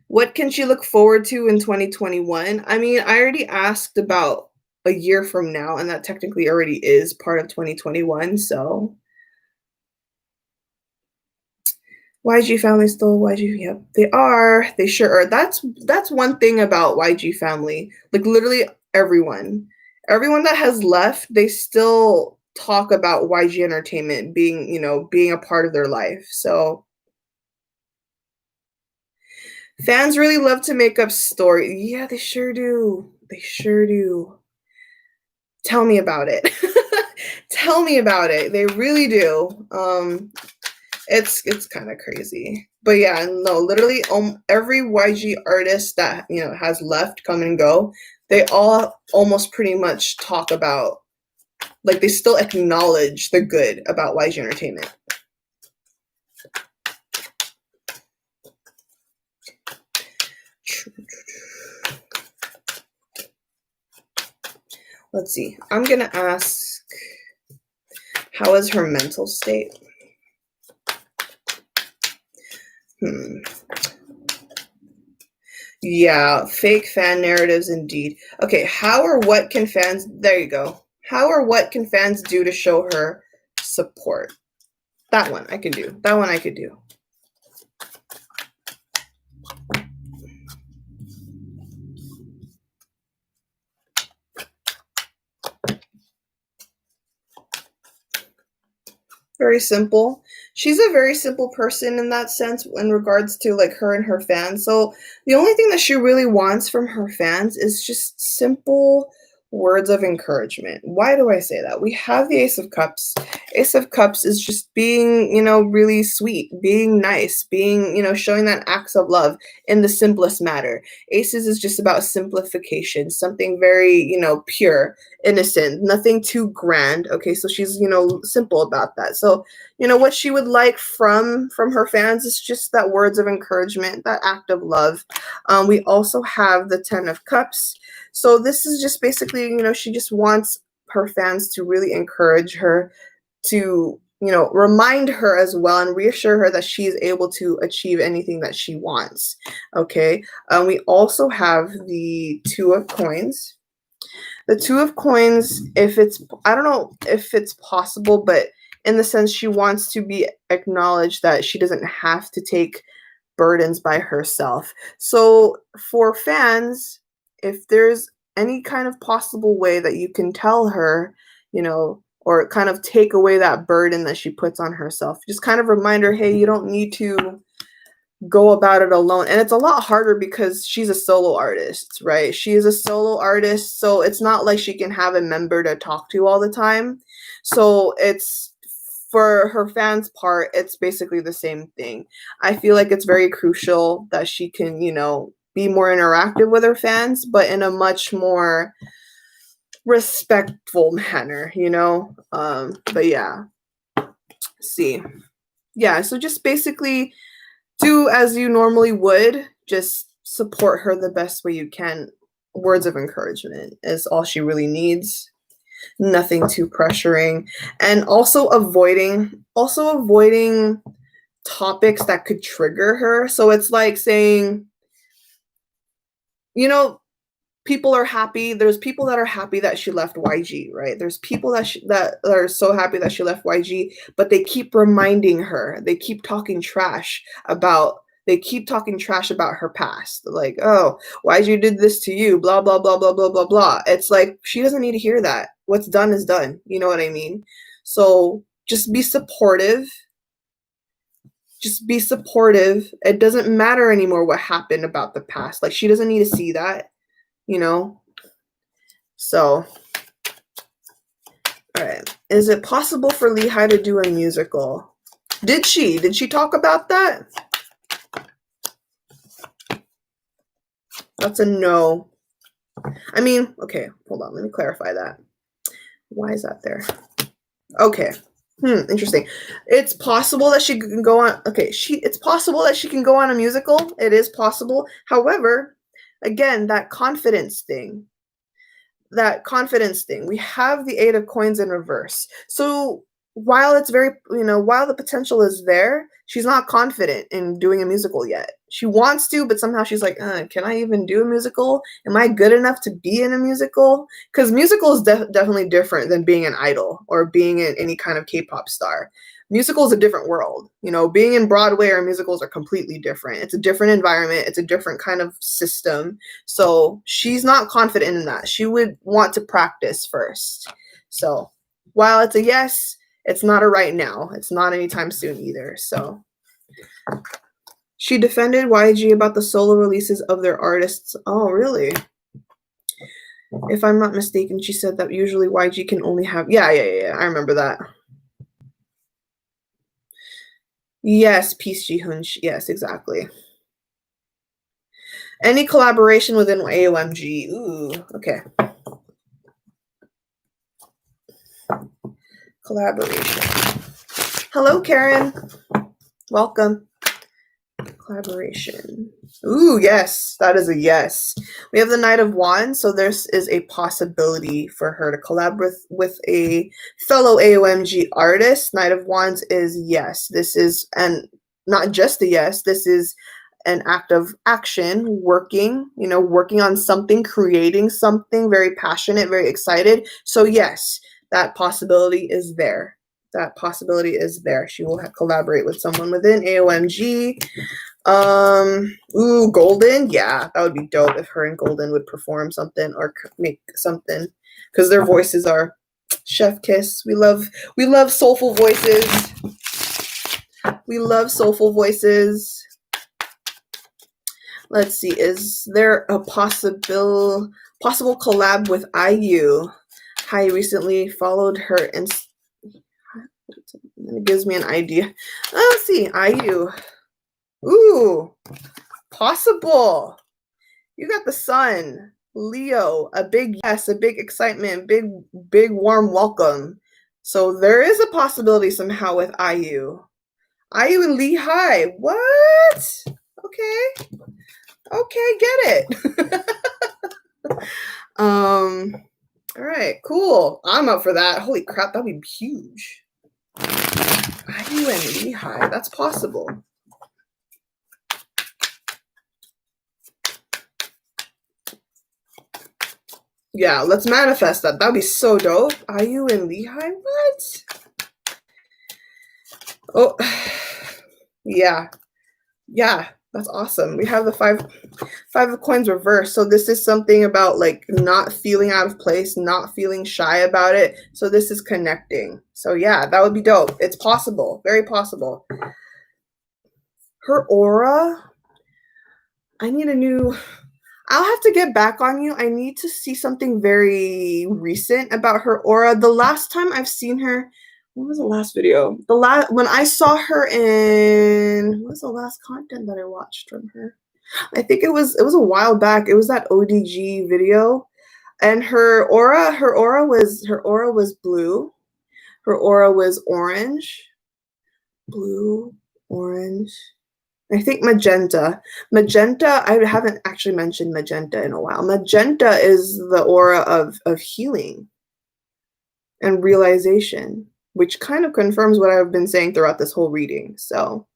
What can she look forward to in 2021? I mean, I already asked about a year from now, and that technically already is part of 2021. So YG family still YG. Yep, they are. They sure are. That's one thing about YG family. Like literally everyone that has left, they still talk about YG Entertainment being, being a part of their life. So fans really love to make up stories. Yeah, they sure do. They sure do. Tell me about it. Tell me about it. They really do. It's kind of crazy. But yeah, no, literally every YG artist that, has left, come and go, they all almost pretty much talk about, like, they still acknowledge the good about YG Entertainment. Let's see. I'm going to ask, how is her mental state? Yeah, fake fan narratives indeed. Okay, how or what can fans, there you go. How or what can fans do to show her support? That one I can do. That one I could do. Very simple. She's a very simple person in that sense in regards to like her and her fans. So the only thing that she really wants from her fans is just simple words of encouragement. Why do I say that? We have the Ace of Cups. Ace of Cups is just being, really sweet, being nice, being, showing that acts of love in the simplest matter. Aces is just about simplification, something very, pure, innocent, nothing too grand. Okay, so she's, simple about that. So, what she would like from her fans is just that words of encouragement, that act of love. We also have the 10 of Cups. So this is just basically, she just wants her fans to really encourage her, to, remind her as well and reassure her that she is able to achieve anything that she wants. Okay. We also have the 2 of Coins. The 2 of Coins, I don't know if it's possible, but in the sense she wants to be acknowledged that she doesn't have to take burdens by herself. So for fans, if there's any kind of possible way that you can tell her, or kind of take away that burden that she puts on herself, just kind of remind her, hey, you don't need to go about it alone. And it's a lot harder because she's a solo artist, right? She is a solo artist, so it's not like she can have a member to talk to all the time. So it's, for her fans' part, it's basically the same thing. I feel like it's very crucial that she can, be more interactive with her fans, but in a much more respectful manner, but yeah. See. Yeah, so just basically do as you normally would, just support her the best way you can. Words of encouragement is all she really needs. Nothing too pressuring, and also avoiding topics that could trigger her. So it's like saying, people are happy. There's people that are happy that she left YG, right? There's people that are so happy that she left YG, but they keep reminding her. They keep talking trash about her past. Like, oh, YG did this to you, blah, blah, blah, blah, blah, blah, blah. It's like, she doesn't need to hear that. What's done is done. You know what I mean? So just be supportive. Just be supportive. It doesn't matter anymore what happened about the past. Like, she doesn't need to see that. So, all right. Is it possible for Lehigh to do a musical? Did she talk about that? That's a no. I mean, okay, hold on. Let me clarify that. Why is that there? Okay. Interesting. It's possible that she can go on. Okay, it's possible that she can go on a musical. It is possible. However, again, that confidence thing. We have the 8 of coins in reverse. So while it's very, while the potential is there, she's not confident in doing a musical yet. She wants to, but somehow she's like, can I even do a musical? Am I good enough to be in a musical? Because musical is definitely different than being an idol or being in any kind of K-pop star. Musical is a different world. Being in Broadway or musicals are completely different. It's a different environment. It's a different kind of system. So she's not confident in that. She would want to practice first. So while it's a yes, it's not a right now. It's not anytime soon either. So she defended YG about the solo releases of their artists. Oh, really? If I'm not mistaken, she said that usually YG can only have. Yeah. I remember that. Yes, Peace Ji-hoon. Yes, exactly. Any collaboration within AOMG. Ooh, okay. Collaboration. Hello, Karen. Welcome. Collaboration. Ooh, yes, that is a yes. We have the Knight of Wands, so this is a possibility for her to collab with a fellow AOMG artist. Knight of Wands is yes. This is, and not just a yes, this is an act of action, working on something, creating something, very passionate, very excited. So yes, that possibility is there. That possibility is there. She will collaborate with someone within AOMG. Golden. Yeah, that would be dope if her and Golden would perform something or make something, because their voices are chef kiss. We love soulful voices. We love soulful voices. Let's see. Is there a possible collab with IU? I recently followed her and it gives me an idea. Let's see. IU. Ooh, possible. You got the sun, Leo, a big yes, a big excitement, big warm welcome. So there is a possibility somehow with IU. IU and Lehigh. What? Okay. Okay, get it. All right, cool. I'm up for that. Holy crap, that'd be huge. IU and Lehigh. That's possible. Yeah, let's manifest that. That'd be so dope. IU and Lehigh? What? Oh, yeah. Yeah, that's awesome. We have the five of coins reversed. So this is something about like not feeling out of place, not feeling shy about it. So this is connecting. So yeah, that would be dope. It's possible. Very possible. Her aura. I'll have to get back on you. I need to see something very recent about her aura. The last time I've seen her, what was the last video? When I saw her in, what was the last content that I watched from her? I think it was a while back. It was that ODG video, and her aura was blue. Her aura was orange, blue, orange. I think magenta. Magenta, I haven't actually mentioned magenta in a while. Magenta is the aura of healing and realization, which kind of confirms what I've been saying throughout this whole reading. So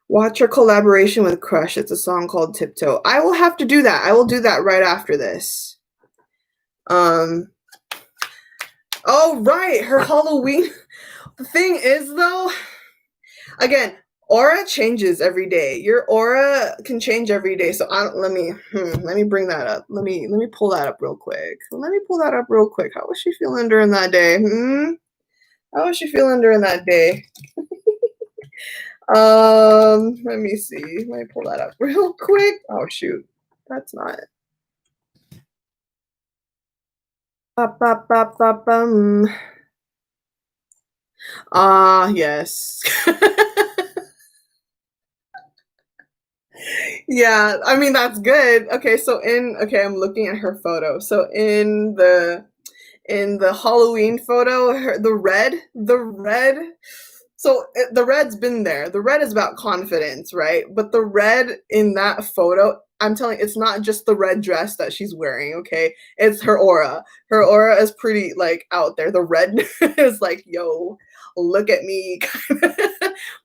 watch her collaboration with Crush. It's a song called Tiptoe. I will have to do that. I will do that right after this. Oh, right. Her Halloween. The thing is, though, again, aura changes every day. Your aura can change every day. So let me bring that up. Let me pull that up real quick. How was she feeling during that day? How was she feeling during that day? Let me see. Let me pull that up real quick. Oh shoot. That's not it. Yes. Yeah, I mean that's good. Okay, I'm looking at her photo. So in the Halloween photo, the red. So the red's been there. The red is about confidence, right? But the red in that photo, I'm telling you, it's not just the red dress that she's wearing, okay? It's her aura. Her aura is pretty like out there. The red is like, yo, look at me.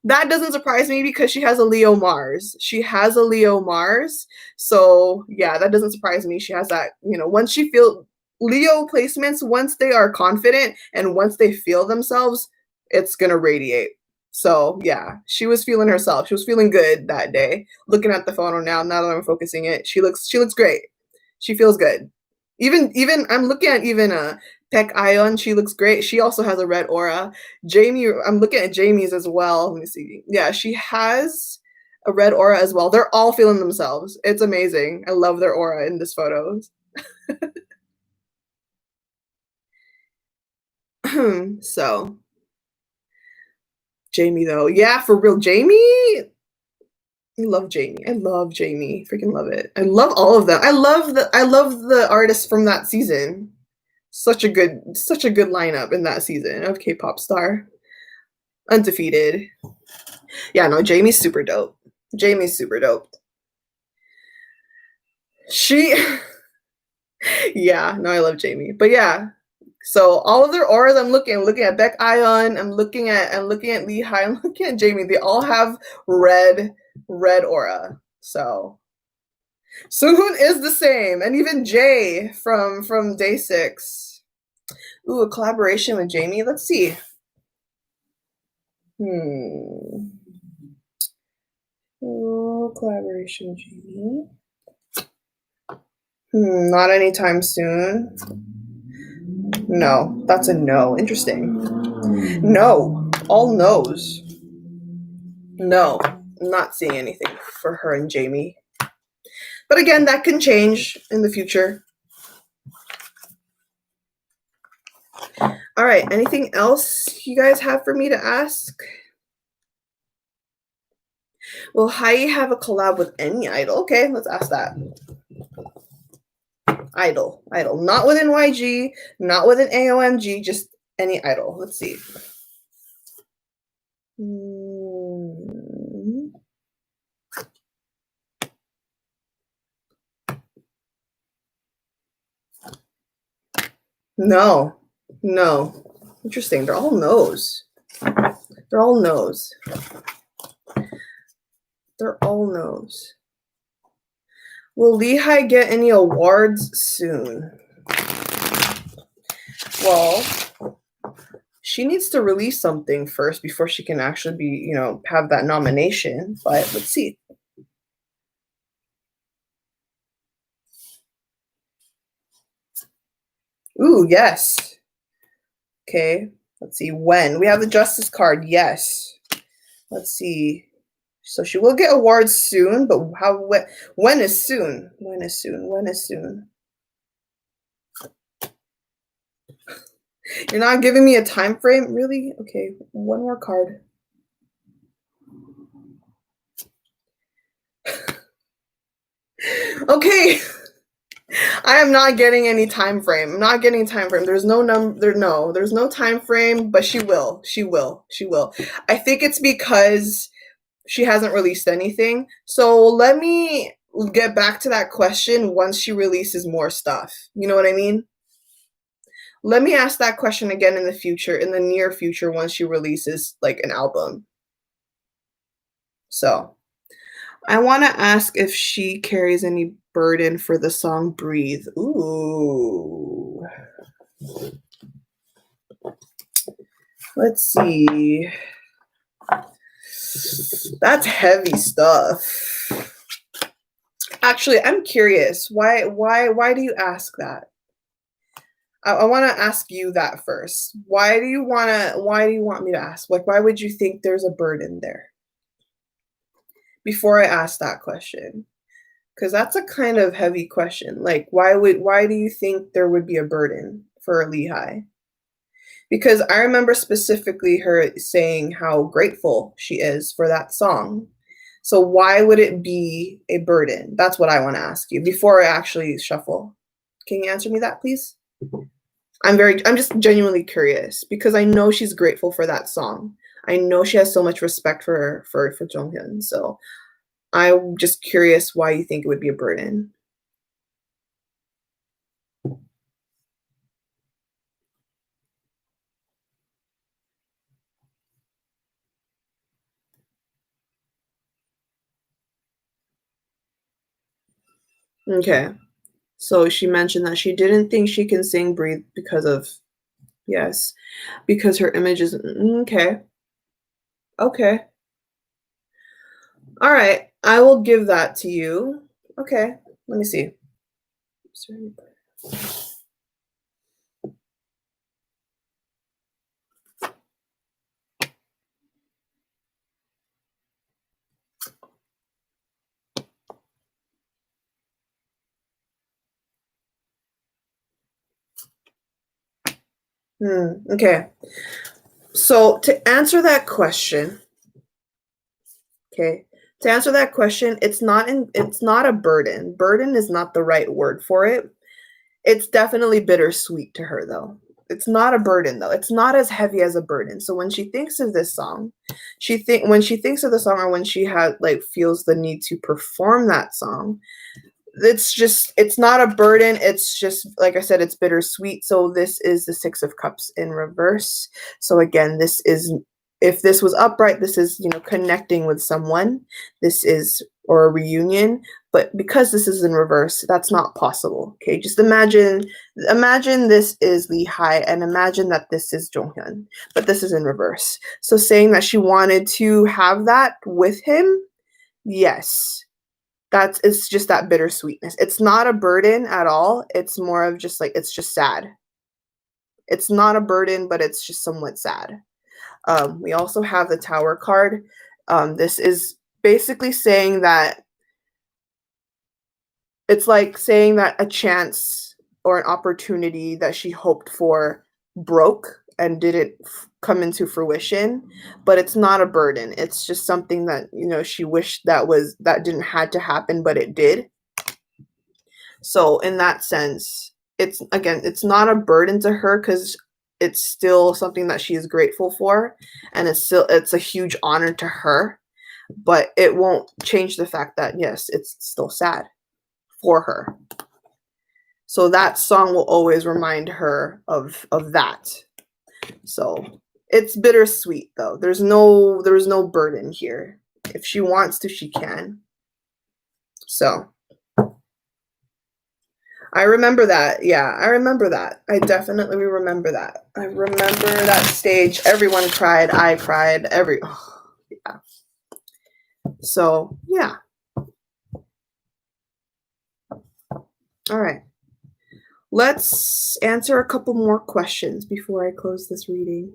That doesn't surprise me because she has a Leo Mars. She has a Leo Mars. So yeah, that doesn't surprise me. She has that, once she feel Leo placements, once they are confident and once they feel themselves, it's gonna radiate. So yeah, she was feeling herself. She was feeling good that day. Looking at the photo now that I'm focusing it, she looks great. She feels good. Even I'm looking at even Peck Ion. She looks great. She also has a red aura. Jamie, I'm looking at Jamie's as well. Let me see. Yeah, she has a red aura as well. They're all feeling themselves. It's amazing. I love their aura in this photo. So Jamie though, yeah, for real, Jamie. I love Jamie. I love Jamie. Freaking love it. I love all of them. I love the artists from that season. Such a good lineup in that season of K-pop star. Undefeated. Yeah, no, Jamie's super dope. Jamie's super dope. She Yeah, no, I love Jamie. But yeah. So all of their auras, I'm looking at Beck Ion, I'm looking at Lehigh, I'm looking at Jamie. They all have red aura. So Suhoon is the same, and even Jay from Day 6. Ooh, a collaboration with Jamie. Let's see. Ooh, collaboration with Jamie. Not anytime soon. No, that's a no. Interesting. No, all no's. No, I'm not seeing anything for her and Jamie. But again, that can change in the future. All right, anything else you guys have for me to ask? Will Hai have a collab with any idol? Okay, let's ask that. Idol. Not with NYG, not with an AOMG, just any idol. Let's see. No. Interesting. They're all no's. They're all no's. Will Lehigh get any awards soon? Well, she needs to release something first before she can actually be, have that nomination. But let's see. Ooh, yes. Okay, let's see. When? We have the Justice card. Yes. Let's see. So she will get awards soon, but when is soon? When is soon? You're not giving me a time frame? Really? Okay, one more card. Okay. I am not getting any time frame. I'm not getting time frame. There's no there's no time frame, but she will. I think it's because she hasn't released anything. So let me get back to that question once she releases more stuff. You know what I mean? Let me ask that question again in the near future, once she releases like an album. So I want to ask if she carries any burden for the song Breathe. Ooh. Let's see. That's heavy stuff. Actually, I'm curious. Why do you ask that? I want to ask you that first. Why do you want me to ask? Like, why would you think there's a burden there? Before I ask that question. Because that's a kind of heavy question. Like, why do you think there would be a burden for Lehigh? Because I remember specifically her saying how grateful she is for that song. So why would it be a burden? That's what I want to ask you before I actually shuffle. Can you answer me that, please? I'm just genuinely curious because I know she's grateful for that song. I know she has so much respect for Jonghyun. So I'm just curious why you think it would be a burden. Okay. So she mentioned that she didn't think she can sing Breathe because of, yes, because her image is, okay. Okay. All right. I will give that to you. Okay. Let me see. Okay. So to answer that question, okay, to answer that question, it's not a burden. Burden is not the right word for it. It's definitely bittersweet to her though. It's not a burden though. It's not as heavy as a burden. So when she thinks of this song, when she thinks of the song or when she had like feels the need to perform that song, it's not a burden. It's just like I said, it's bittersweet. So this is the 6 of Cups in reverse. So again, this is, if this was upright, this is, connecting with someone. This is, or a reunion. But because this is in reverse, that's not possible. Okay, just imagine this is Lee Hai and imagine that this is Jonghyun, but this is in reverse. So saying that she wanted to have that with him, yes, it's just that bittersweetness. It's not a burden at all. It's more of just like, it's just sad. It's not a burden, but it's just somewhat sad. We also have the Tower card. This is basically saying that it's like saying that a chance or an opportunity that she hoped for broke and didn't come into fruition, but it's not a burden. It's just something that, she wished that didn't had to happen, but it did. So in that sense, it's not a burden to her because it's still something that she is grateful for, and it's a huge honor to her, but it won't change the fact that yes, it's still sad for her. So that song will always remind her of that. So it's bittersweet though. There's no burden here. If she wants to, she can. So I remember that. Yeah, I remember that. I definitely remember that. I remember that stage. Everyone cried. I cried. Yeah. So, yeah. All right. Let's answer a couple more questions before I close this reading.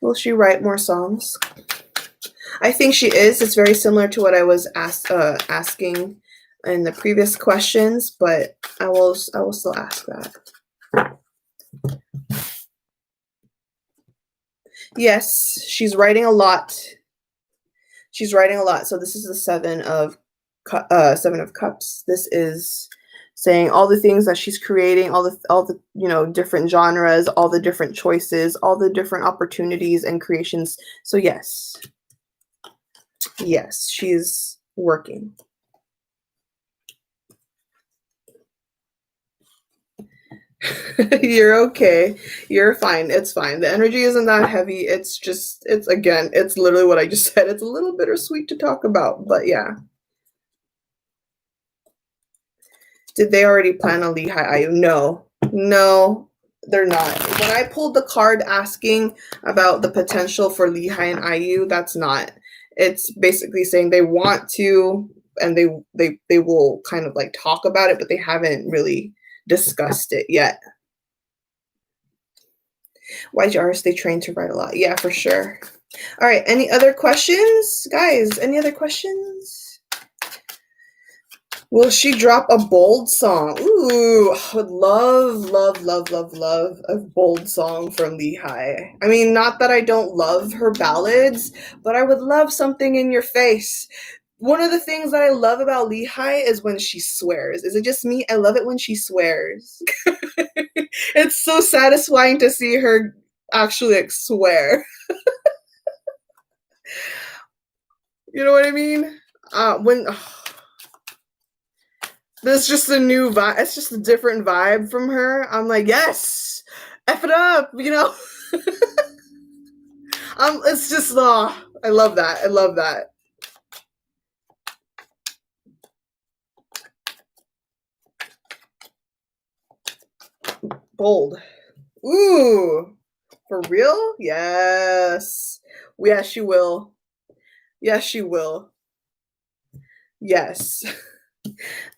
Will she write more songs? I think she is. It's very similar to what I was asking in the previous questions, but I will still ask that. Yes, she's writing a lot. She's writing a lot. So this is the 7 of Cups. This is saying all the things that she's creating, all the different genres, all the different choices, all the different opportunities and creations. So yes, she's working. You're okay. You're fine. It's fine. The energy isn't that heavy. It's literally what I just said. It's a little bittersweet to talk about, but yeah. Did they already plan on Lee Hai IU? No, they're not. When I pulled the card asking about the potential for Lee Hai and IU, that's not. It's basically saying they want to, and they will kind of like talk about it, but they haven't really discussed it yet. YG artists, they train to write a lot. Yeah, for sure. All right, any other questions? Guys, any other questions? Will she drop a bold song? Ooh, I would love a bold song from Lee Hai. I mean, not that I don't love her ballads, but I would love something in your face. One of the things that I love about Lehigh is when she swears. Is it just me? I love it when she swears. It's so satisfying to see her actually like swear. You know what I mean? When there's just a new vibe. It's just a different vibe from her. I'm like, yes, F it up, you know. It's just I love that. I love that. Bold. Ooh, for real? Yes. Yes, she will. Yes, she will. Yes.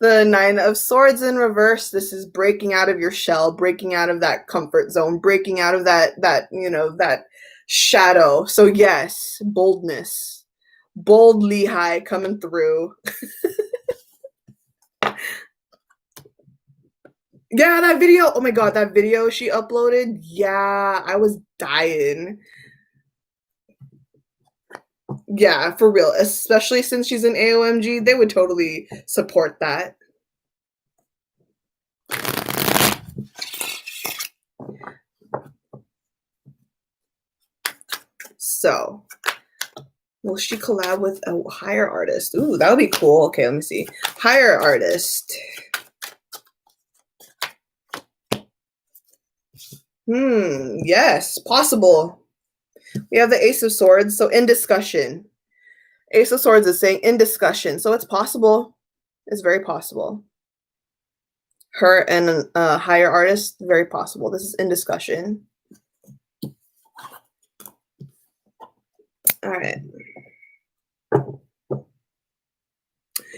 The Nine of Swords in reverse. This is breaking out of your shell, breaking out of that comfort zone, breaking out of that shadow. So yes, boldness. Bold Lehigh coming through. Yeah, that video. Oh my god, that video she uploaded. Yeah, I was dying. Yeah, for real. Especially since she's in AOMG, they would totally support that. So, will she collab with a higher artist? Ooh, that would be cool. Okay, let me see. Higher artist. Yes, possible. We have the Ace of Swords, so in discussion. Ace of Swords is saying in discussion, so it's possible. It's very possible. Her and a higher artist, very possible. This is in discussion. All right.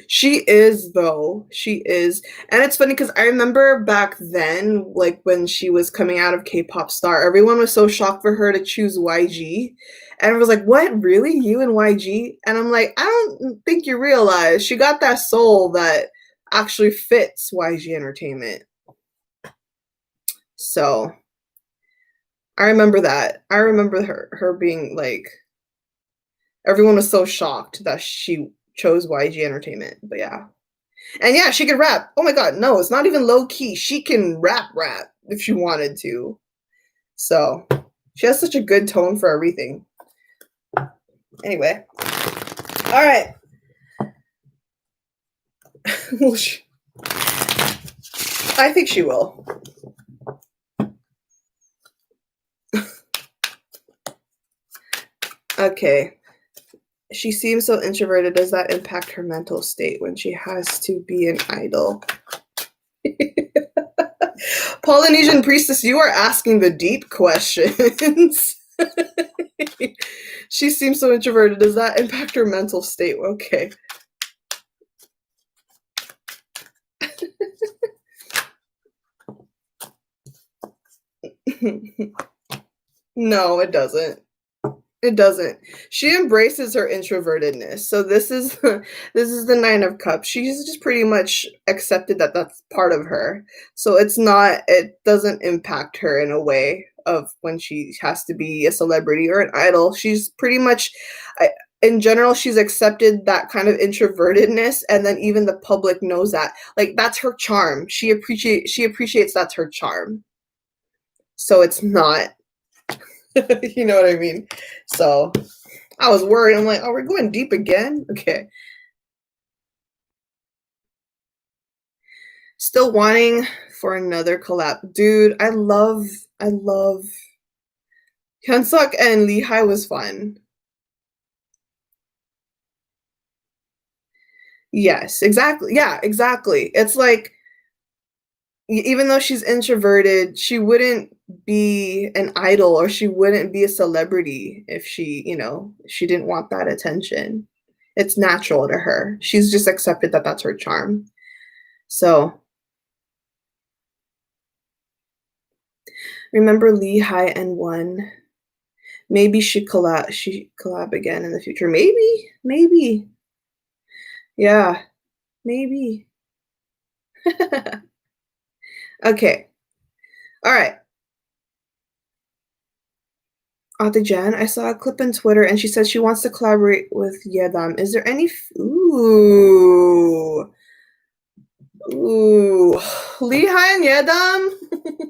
She is, though. She is. And it's funny because I remember back then, like when she was coming out of K-pop star, everyone was so shocked for her to choose YG. And I was like, what? Really? You and YG? And I'm like, I don't think you realize she got that soul that actually fits YG Entertainment. So I remember that. I remember her being like, everyone was so shocked that she chose YG Entertainment. But yeah. And yeah, she could rap. Oh my god, no, it's not even low key. She can rap if she wanted to. So she has such a good tone for everything. Anyway. Alright. I think she will. Okay. She seems so introverted. Does that impact her mental state when she has to be an idol? Polynesian priestess, you are asking the deep questions. She seems so introverted. Does that impact her mental state? Okay. No, it doesn't. It doesn't. She embraces her introvertedness. So this is this is the Nine of Cups. She's just pretty much accepted that that's part of her. So it doesn't impact her in a way of when she has to be a celebrity or an idol. She's pretty much in general she's accepted that kind of introvertedness, and then even the public knows that. Like that's her charm. She appreciates that's her charm. So it's not you know what I mean? So I was worried. I'm like, oh, we're going deep again? Okay. Still wanting for another collab. Dude, I love Hyunsuk and Lehigh was fun. Yes, exactly. Yeah, exactly. It's like even though she's introverted, she wouldn't be an idol or she wouldn't be a celebrity if she didn't want that attention. It's natural to her. She's just accepted that that's her charm. So, remember Lehigh and one. Maybe she collab again in the future. Maybe. Yeah, maybe. Okay. All right. Ate Jen, I saw a clip on Twitter and she said she wants to collaborate with Yedam. Is there any? Ooh. Ooh. Ooh. Lihai and Yedam.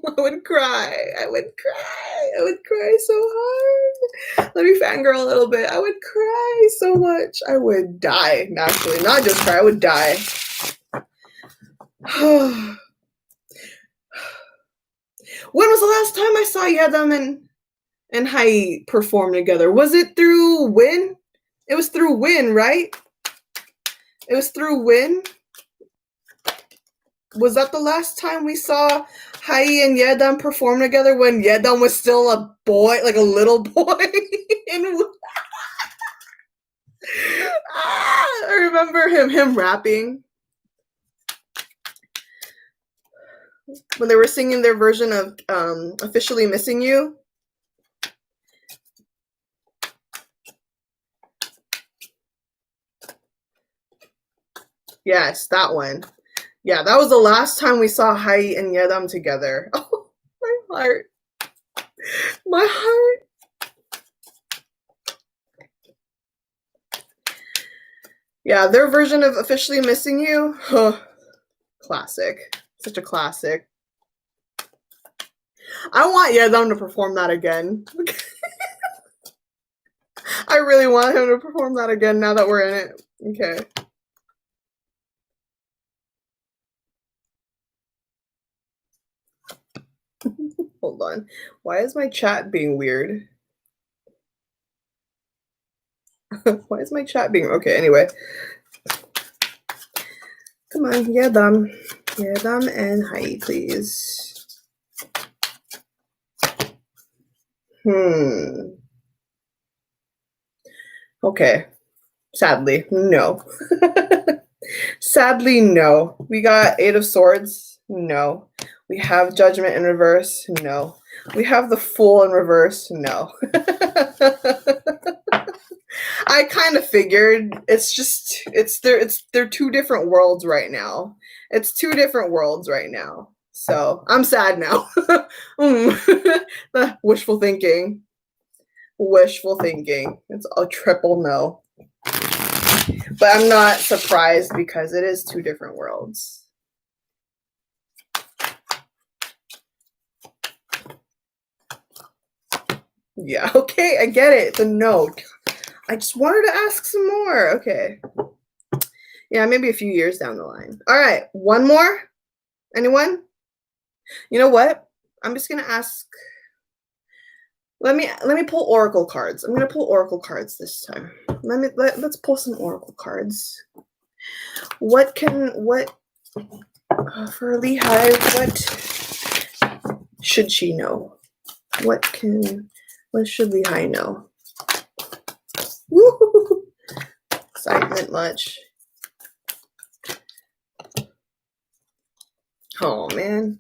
I would cry. I would cry. I would cry so hard. Let me fangirl a little bit. I would cry so much. I would die, naturally. Not just cry, I would die. When was the last time I saw Yedam and Hai perform together? Was it through Win? It was through Win, right? It was through Win. Was that the last time we saw Hai and Yedam perform together when Yedam was still a boy, like a little boy? I remember him rapping when they were singing their version of Officially Missing You. Yes, that one. Yeah, that was the last time we saw Hai and Yedam together. Oh, my heart. My heart. Yeah, their version of Officially Missing You. Huh. Classic. Such a classic. I want Yedam to perform that again. I really want him to perform that again now that we're in it. Okay. Hold on. Why is my chat being weird? Why is my chat being... Okay, anyway. Come on, Yedam. Yedam and Hai, please. Okay. Sadly, no. Sadly, no. We got 8 of Swords. No. We have Judgment in reverse. No. We have the Fool in reverse. No. I kind of figured. It's just they're two different worlds right now. It's two different worlds right now. So I'm sad now. Wishful thinking. Wishful thinking. It's a triple no. But I'm not surprised because it is two different worlds. Yeah, okay, I get it. The no. I just wanted to ask some more. Okay. Yeah, maybe a few years down the line. All right, one more? Anyone? You know what? I'm just going to ask. Let me pull Oracle cards. I'm going to pull Oracle cards this time. Let's pull some Oracle cards. For Lehigh, what should she know? What should Lehigh know? Woo! Excitement much. Oh man.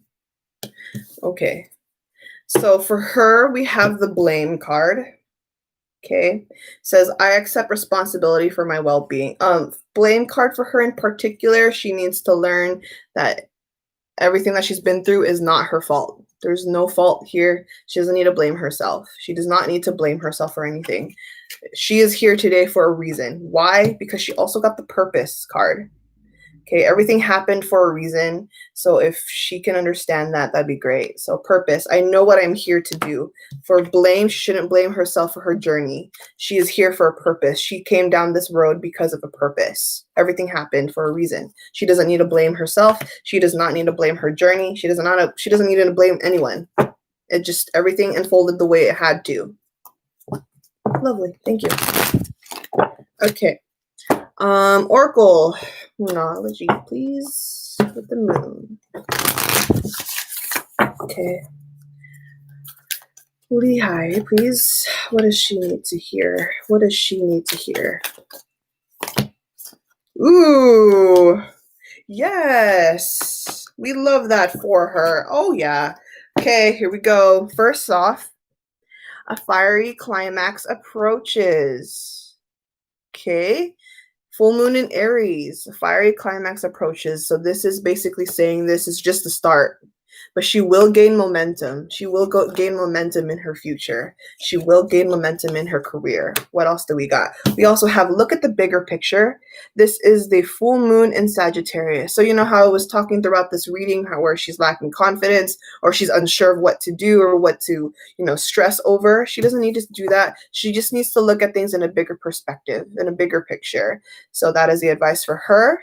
Okay. So for her, we have the blame card. Okay. Says, I accept responsibility for my well-being. Blame card for her in particular, she needs to learn that everything that she's been through is not her fault. There's no fault here. She doesn't need to blame herself. She does not need to blame herself for anything. She is here today for a reason. Why? Because she also got the purpose card. Okay, everything happened for a reason. So if she can understand that, that'd be great. So purpose, I know what I'm here to do. For blame, she shouldn't blame herself for her journey. She is here for a purpose. She came down this road because of a purpose. Everything happened for a reason. She doesn't need to blame herself. She does not need to blame her journey. She doesn't need to blame anyone. It just, everything unfolded the way it had to. Lovely, thank you. Okay. Oracle, Chronology, please, with the moon. Okay. Lehigh, please. What does she need to hear? What does she need to hear? Ooh, yes. We love that for her. Oh, yeah. Okay, here we go. First off, a fiery climax approaches. Okay. Full moon in Aries, fiery climax approaches. So this is basically saying this is just the start. but she will gain momentum. She will gain momentum in her future. She will gain momentum in her career. What else do we got? We also have, look at the bigger picture. This is the full moon in Sagittarius. So you know how I was talking throughout this reading, how where she's lacking confidence or she's unsure of what to do or what to, stress over. She doesn't need to do that. She just needs to look at things in a bigger perspective, in a bigger picture. So that is the advice for her.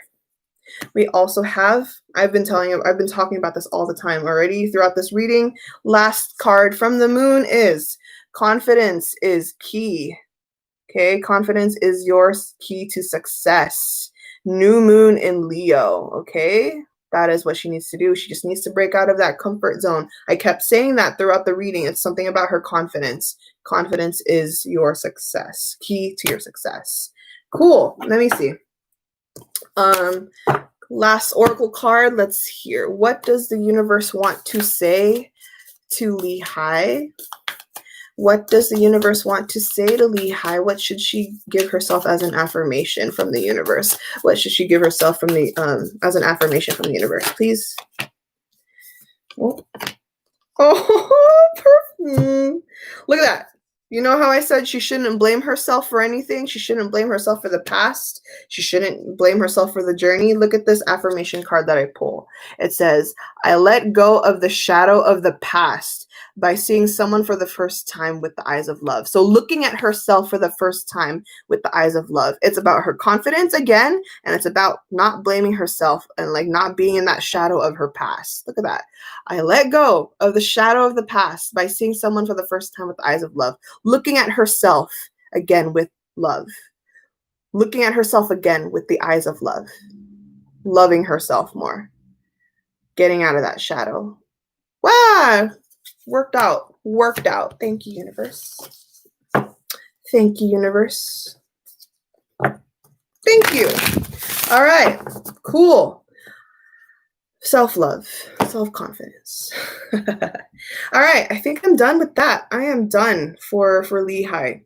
We also have, I've been talking about this all the time already throughout this reading. Last card from the moon is confidence is key. Okay, confidence is your key to success. New moon in Leo, okay? That is what she needs to do. She just needs to break out of that comfort zone. I kept saying that throughout the reading. It's something about her confidence. Confidence is your success, key to your success. Cool, let me see. Last oracle card, let's hear. What does the universe want to say to Lehigh? What does the universe want to say to Lehigh? What should she give herself as an affirmation from the universe? What should she give herself from the as an affirmation from the universe, please? Oh, perfume. Look at that. You know how I said she shouldn't blame herself for anything? She shouldn't blame herself for the past. She shouldn't blame herself for the journey. Look at this affirmation card that I pull. It says, I let go of the shadow of the past by seeing someone for the first time with the eyes of love. So looking at herself for the first time with the eyes of love. It's about her confidence again, and it's about not blaming herself and like not being in that shadow of her past. Look at that. I let go of the shadow of the past by seeing someone for the first time with the eyes of love. Looking at herself again with love. Looking at herself again with the eyes of love. Loving herself more. Getting out of that shadow. Wow! Worked out. Thank you, universe. Thank you, universe. Thank you. All right, cool. Self-love, self-confidence. All right, I think I'm done with that. I am done for Lehigh.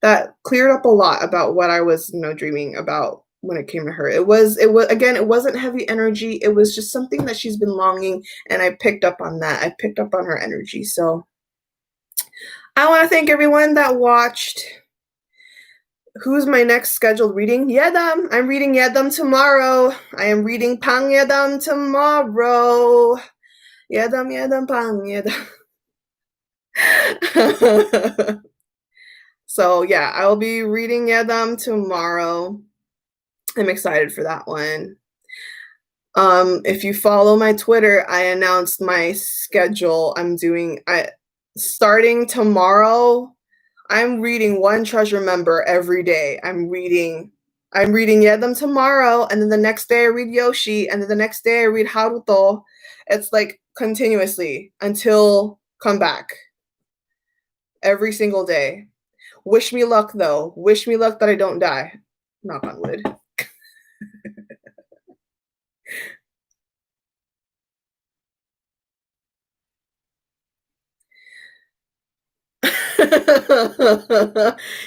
That cleared up a lot about what I was, dreaming about when it came to her. It wasn't heavy energy. It was just something that she's been longing, and I picked up on that. I picked up on her energy. So I want to thank everyone that watched. Who's my next scheduled reading? Yedam. I'm reading Yedam tomorrow. I am reading Pang Yedam tomorrow. Yedam, Pang Yedam. So yeah, I will be reading Yedam tomorrow. I'm excited for that one. If you follow my Twitter, I announced my schedule. Starting tomorrow, I'm reading one treasure member every day. I'm reading Yedam tomorrow, and then the next day I read Yoshi, and then the next day I read Haruto. It's like continuously until come back. Every single day. Wish me luck though. Wish me luck that I don't die. Knock on wood.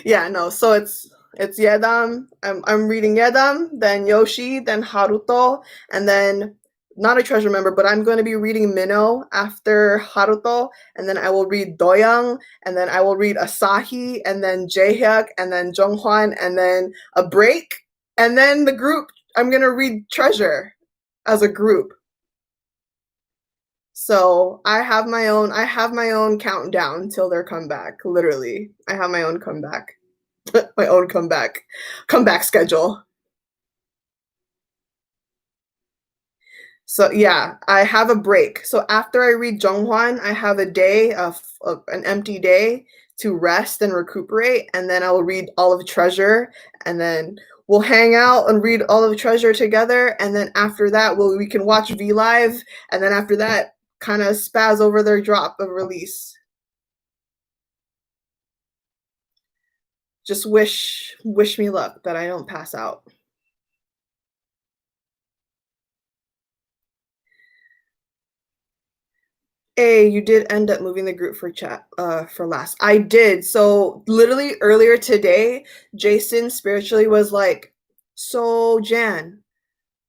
Yeah, no. So it's Yedam. I'm reading Yedam, then Yoshi, then Haruto, and then not a treasure member, but I'm going to be reading Minnow after Haruto, and then I will read Doyoung, and then I will read Asahi, and then Jaehyuk, and then Jonghwan, and then a break, and then the group. I'm going to read Treasure as a group. So I have my own countdown till their comeback. Literally, I have my own comeback, my own comeback schedule. So yeah, I have a break. So after I read Jonghwan, I have a day of an empty day to rest and recuperate, and then I will read all of Treasure, and then we'll hang out and read all of Treasure together, and then after that, we can watch V Live, and then after that, kind of spaz over their drop of release. Just wish me luck that I don't pass out. Hey, you did end up moving the group for chat for last. I did. So literally earlier today, Jason spiritually was like, so Jan,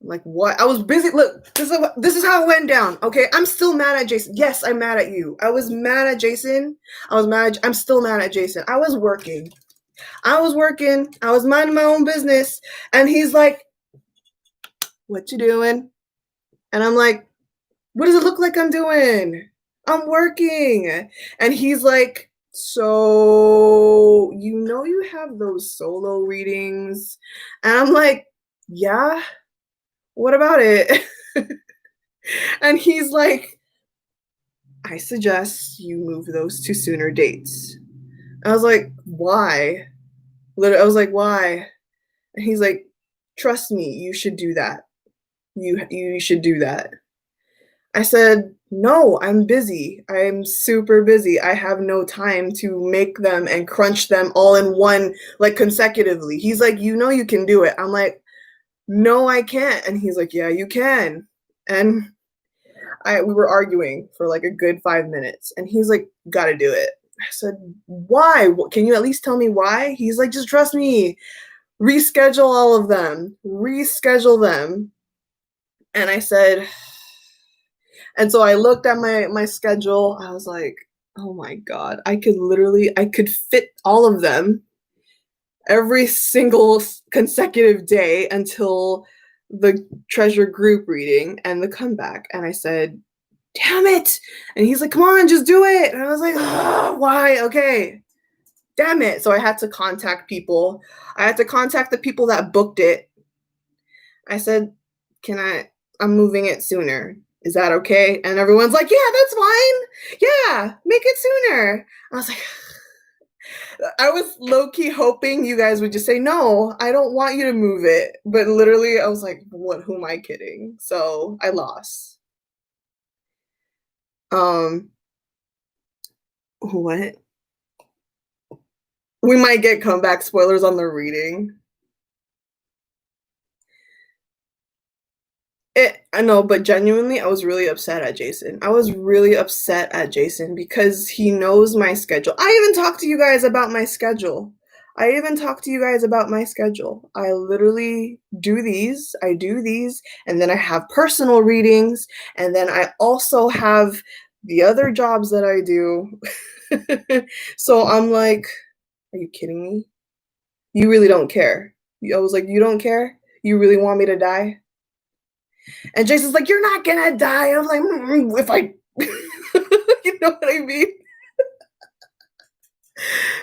I'm like, what? I was busy. Look, this is how it went down. Okay, I'm still mad at Jason. Yes, I'm mad at you. I was mad at Jason. I'm still mad at Jason. I was working. I was minding my own business. And he's like, what you doing? And I'm like, what does it look like I'm doing? I'm working. And he's like, so you have those solo readings? And I'm like, yeah, what about it? And he's like, I suggest you move those to sooner dates. I was like, why? Literally, I was like, why? And he's like, trust me, you should do that. You should do that. I said, no, I'm busy. I'm super busy. I have no time to make them and crunch them all in one, like consecutively. He's like, you can do it. I'm like, no, I can't. And he's like, yeah, you can. And we were arguing for like a good 5 minutes. And he's like, gotta do it. I said, why? Can you at least tell me why? He's like, just trust me. Reschedule all of them. Reschedule them. And I said, and so I looked at my schedule. I was like, oh my God, I could fit all of them every single consecutive day until the treasure group reading and the comeback. And I said, damn it. And he's like, come on, just do it. And I was like, oh, why? Okay. Damn it. So I had to contact people. I had to contact the people that booked it. I said, I'm moving it sooner. Is that okay? And everyone's like, yeah, that's fine. Yeah, make it sooner. I was like, I was low-key hoping you guys would just say, no, I don't want you to move it. But literally, I was like, who am I kidding? So I lost. What? We might get comeback spoilers on the reading. I know, but genuinely, I was really upset at Jason. I was really upset at Jason because he knows my schedule. I even talked to you guys about my schedule. I literally do these, and then I have personal readings, and then I also have the other jobs that I do. So I'm like, are you kidding me? You really don't care. I was like, you don't care? You really want me to die? And Jason's like, you're not gonna die. I'm like, if I, you know what I mean?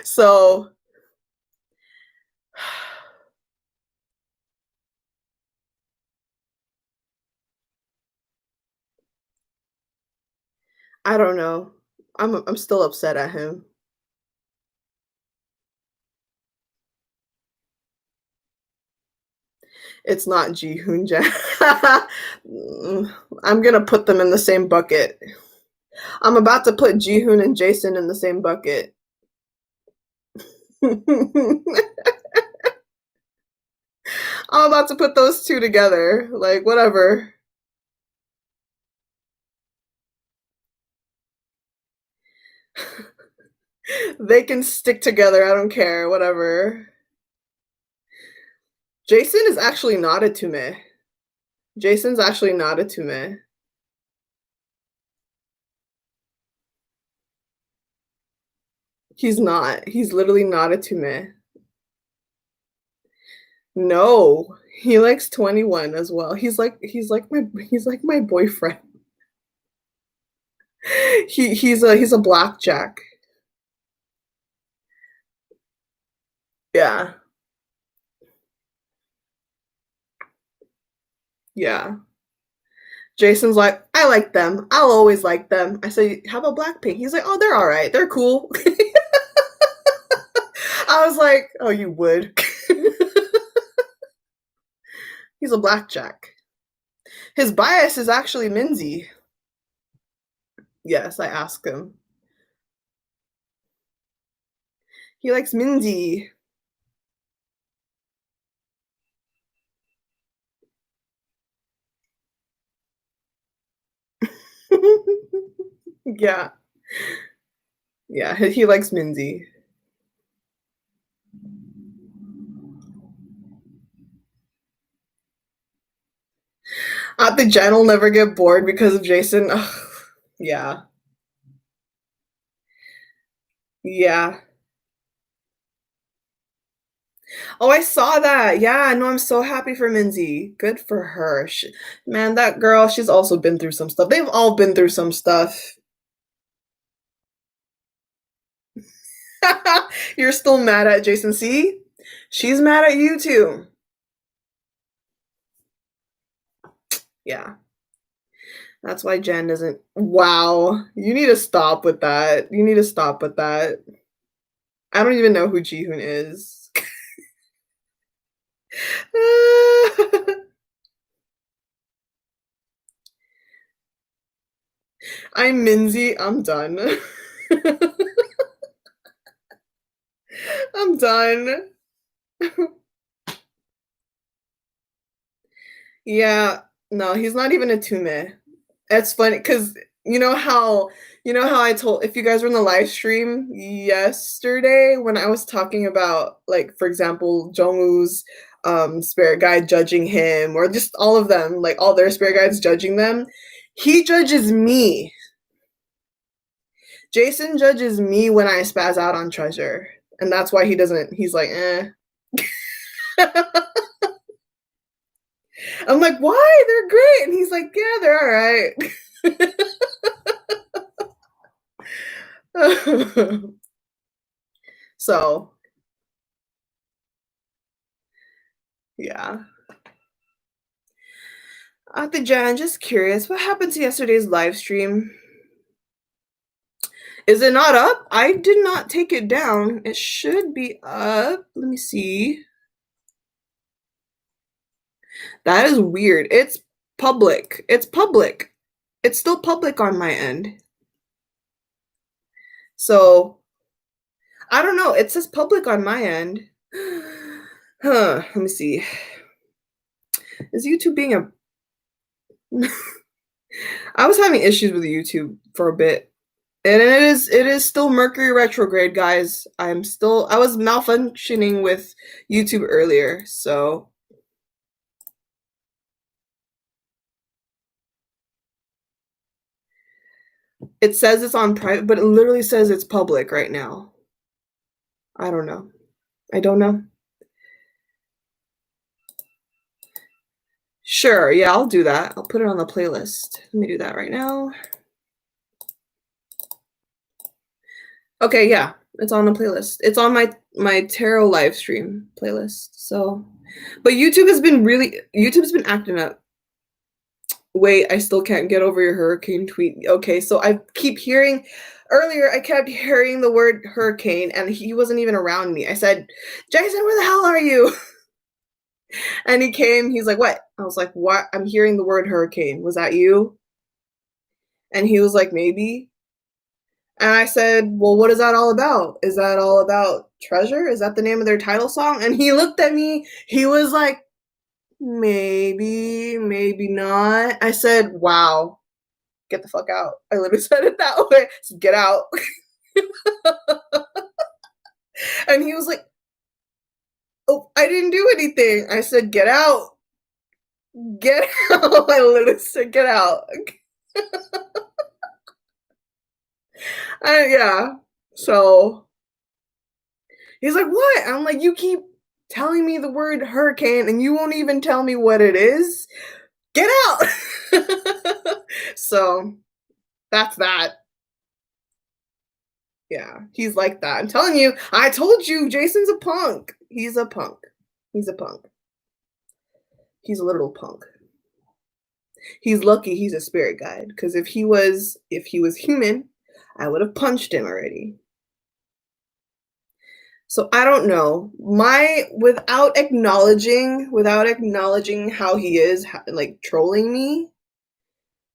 So, I don't know. I'm still upset at him. It's not Ji Hoon Jan. I'm gonna put them in the same bucket. I'm about to put Ji Hoon and Jason in the same bucket. I'm about to put those two together. Like, whatever. They can stick together. I don't care. Whatever. Jason is actually not a Tume. Jason's actually not a Tume. He's not. He's literally not a Tume. No. He likes 21 as well. He's like my boyfriend. He's a blackjack. Yeah. Yeah. Jason's like, I like them. I'll always like them. I say, how about Blackpink? He's like, oh, they're all right. They're cool. I was like, oh, you would. He's a blackjack. His bias is actually Minzy. Yes, I asked him. He likes Minzy. Yeah. Yeah, he likes Minzy. The Jen will never get bored because of Jason. Ugh, yeah. Yeah. Oh, I saw that. Yeah, no, I'm so happy for Minzy. Good for her. Man, that girl, she's also been through some stuff. They've all been through some stuff. You're still mad at Jason. See? She's mad at you too. Yeah. That's why Jen doesn't. Wow. You need to stop with that. You need to stop with that. I don't even know who Jihoon is. I'm Minzy. I'm done. I'm done. Yeah, no, he's not even a Tume. It's funny because you know how I told if you guys were in the live stream yesterday when I was talking about like for example Jongwoo's spirit guide judging him or just all of them like all their spirit guides judging them. He judges me. Jason judges me when I spaz out on Treasure. And that's why he doesn't he's like, eh. I'm like, why? They're great. And he's like, yeah, they're all right. So, yeah. The Jan, just curious, what happened to yesterday's live stream? Is it not up? I did not take it down. It should be up. Let me see. That is weird. It's public. It's public. It's still public on my end. So, I don't know. It says public on my end. Huh. Let me see. Is YouTube being a. I was having issues with YouTube for a bit. And it is still Mercury retrograde, guys. I was malfunctioning with YouTube earlier, so it says it's on private, but it literally says it's public right now. I don't know. I don't know. Sure, yeah, I'll do that. I'll put it on the playlist. Let me do that right now. Okay, yeah, it's on the playlist. It's on my tarot live stream playlist. So, but YouTube's been acting up. Wait, I still can't get over your hurricane tweet. Okay, so I keep hearing earlier I kept hearing the word hurricane and he wasn't even around me. I said, "Jason, where the hell are you?" And he came, he's like, "What?" I was like, "What? I'm hearing the word hurricane. Was that you?" And he was like, "Maybe." And I said, "Well, what is that all about? Is that all about Treasure? Is that the name of their title song?" And he looked at me. He was like, "Maybe, maybe not." I said, "Wow. Get the fuck out." I literally said it that way. Said, "Get out." And he was like, "Oh, I didn't do anything." I said, "Get out. Get out." I literally said, "Get out." Yeah. So he's like, "What?" I'm like, "You keep telling me the word hurricane and you won't even tell me what it is. Get out." So that's that. Yeah, he's like that. I'm telling you, I told you, Jason's a punk. He's a punk. He's a punk. He's a little punk. He's lucky he's a spirit guide because if he was human, I would have punched him already. So I don't know. Without acknowledging how he is like trolling me,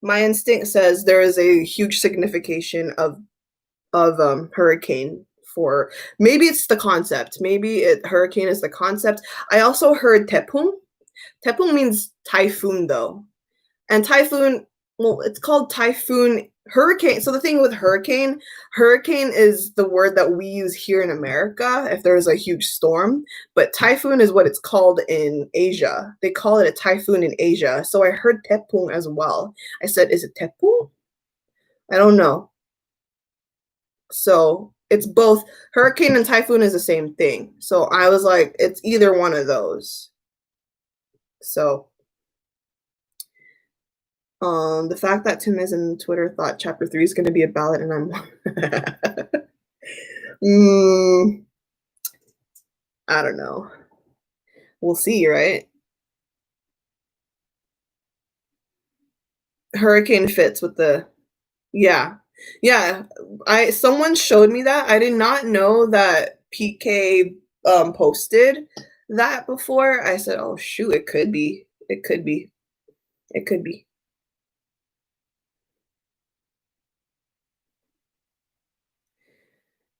my instinct says there is a huge signification of hurricane for maybe it's the concept. Hurricane is the concept. I also heard tepung. Tepung means typhoon though. And typhoon, well, it's called typhoon hurricane. So the thing with hurricane is the word that we use here in America if there's a huge storm, but typhoon is what it's called in Asia. They call it a typhoon in Asia. So I heard tepung as well. I said, is it tepung? I don't know. So it's both. Hurricane and typhoon is the same thing. So I was like, it's either one of those. So the fact that Tim is in Twitter thought chapter 3 is going to be a ballot, and I'm I don't know. We'll see, right? Hurricane fits with the yeah. Someone showed me that. I did not know that PK posted that before. I said, "Oh shoot, it could be. It could be. It could be."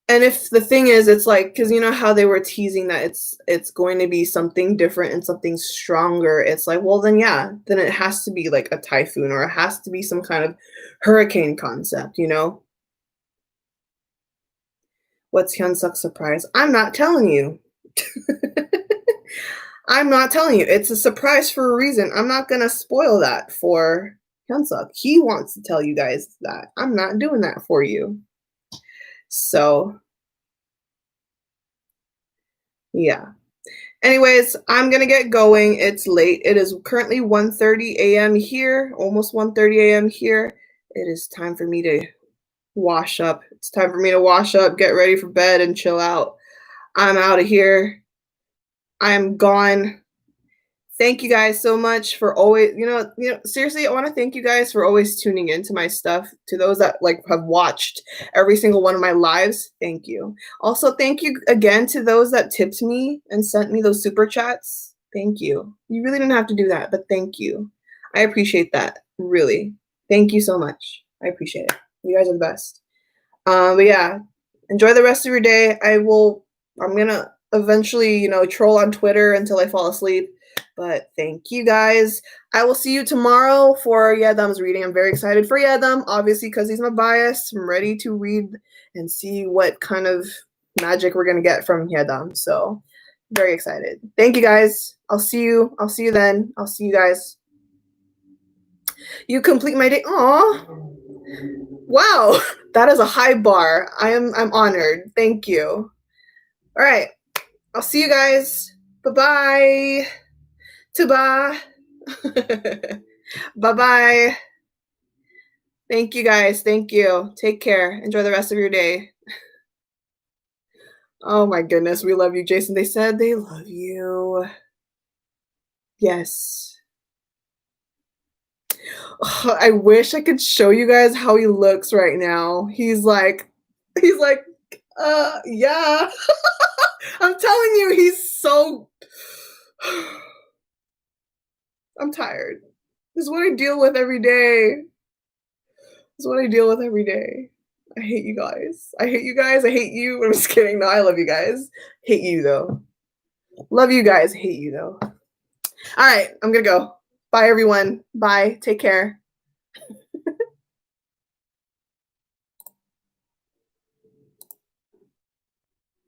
And if the thing is, it's like, because you know how they were teasing that it's going to be something different and something stronger. It's like, well, then yeah, then it has to be like a typhoon or it has to be some kind of hurricane concept, you know? What's Hyunsuk's surprise? I'm not telling you. I'm not telling you. It's a surprise for a reason. I'm not gonna spoil that for Hyunsuk. He wants to tell you guys that. I'm not doing that for you. So yeah. Anyways, I'm gonna get going. It's late. It is currently 1:30 a.m. here, almost 1:30 a.m. here. It is time for me to wash up. It's time for me to wash up, get ready for bed, and chill out. I'm out of here. I'm gone. Thank you guys so much for always, seriously, I want to thank you guys for always tuning into my stuff. To those that like have watched every single one of my lives, thank you. Also, thank you again to those that tipped me and sent me those super chats. Thank you. You really didn't have to do that, but thank you. I appreciate that. Really. Thank you so much. I appreciate it. You guys are the best. But yeah, enjoy the rest of your day. I'm gonna eventually, troll on Twitter until I fall asleep. But thank you guys. I will see you tomorrow for Yedam's reading. I'm very excited for Yedam, obviously, because he's my bias. I'm ready to read and see what kind of magic we're gonna get from Yedam. So very excited. Thank you guys. I'll see you then. I'll see you guys. You complete my day. Aw. Wow, that is a high bar. I'm honored. Thank you. All right. I'll see you guys. Bye-bye. Tuba. Bye-bye. Thank you guys. Thank you. Take care. Enjoy the rest of your day. Oh my goodness. We love you, Jason. They said they love you. Yes. Oh, I wish I could show you guys how he looks right now. He's like, yeah. I'm telling you, he's so. I'm tired. This is what I deal with every day. This is what I deal with every day. I hate you guys. I hate you guys. I hate you. I'm just kidding. No, I love you guys. Hate you though. Love you guys. Hate you though. All right, I'm gonna go. Bye, everyone. Bye. Take care.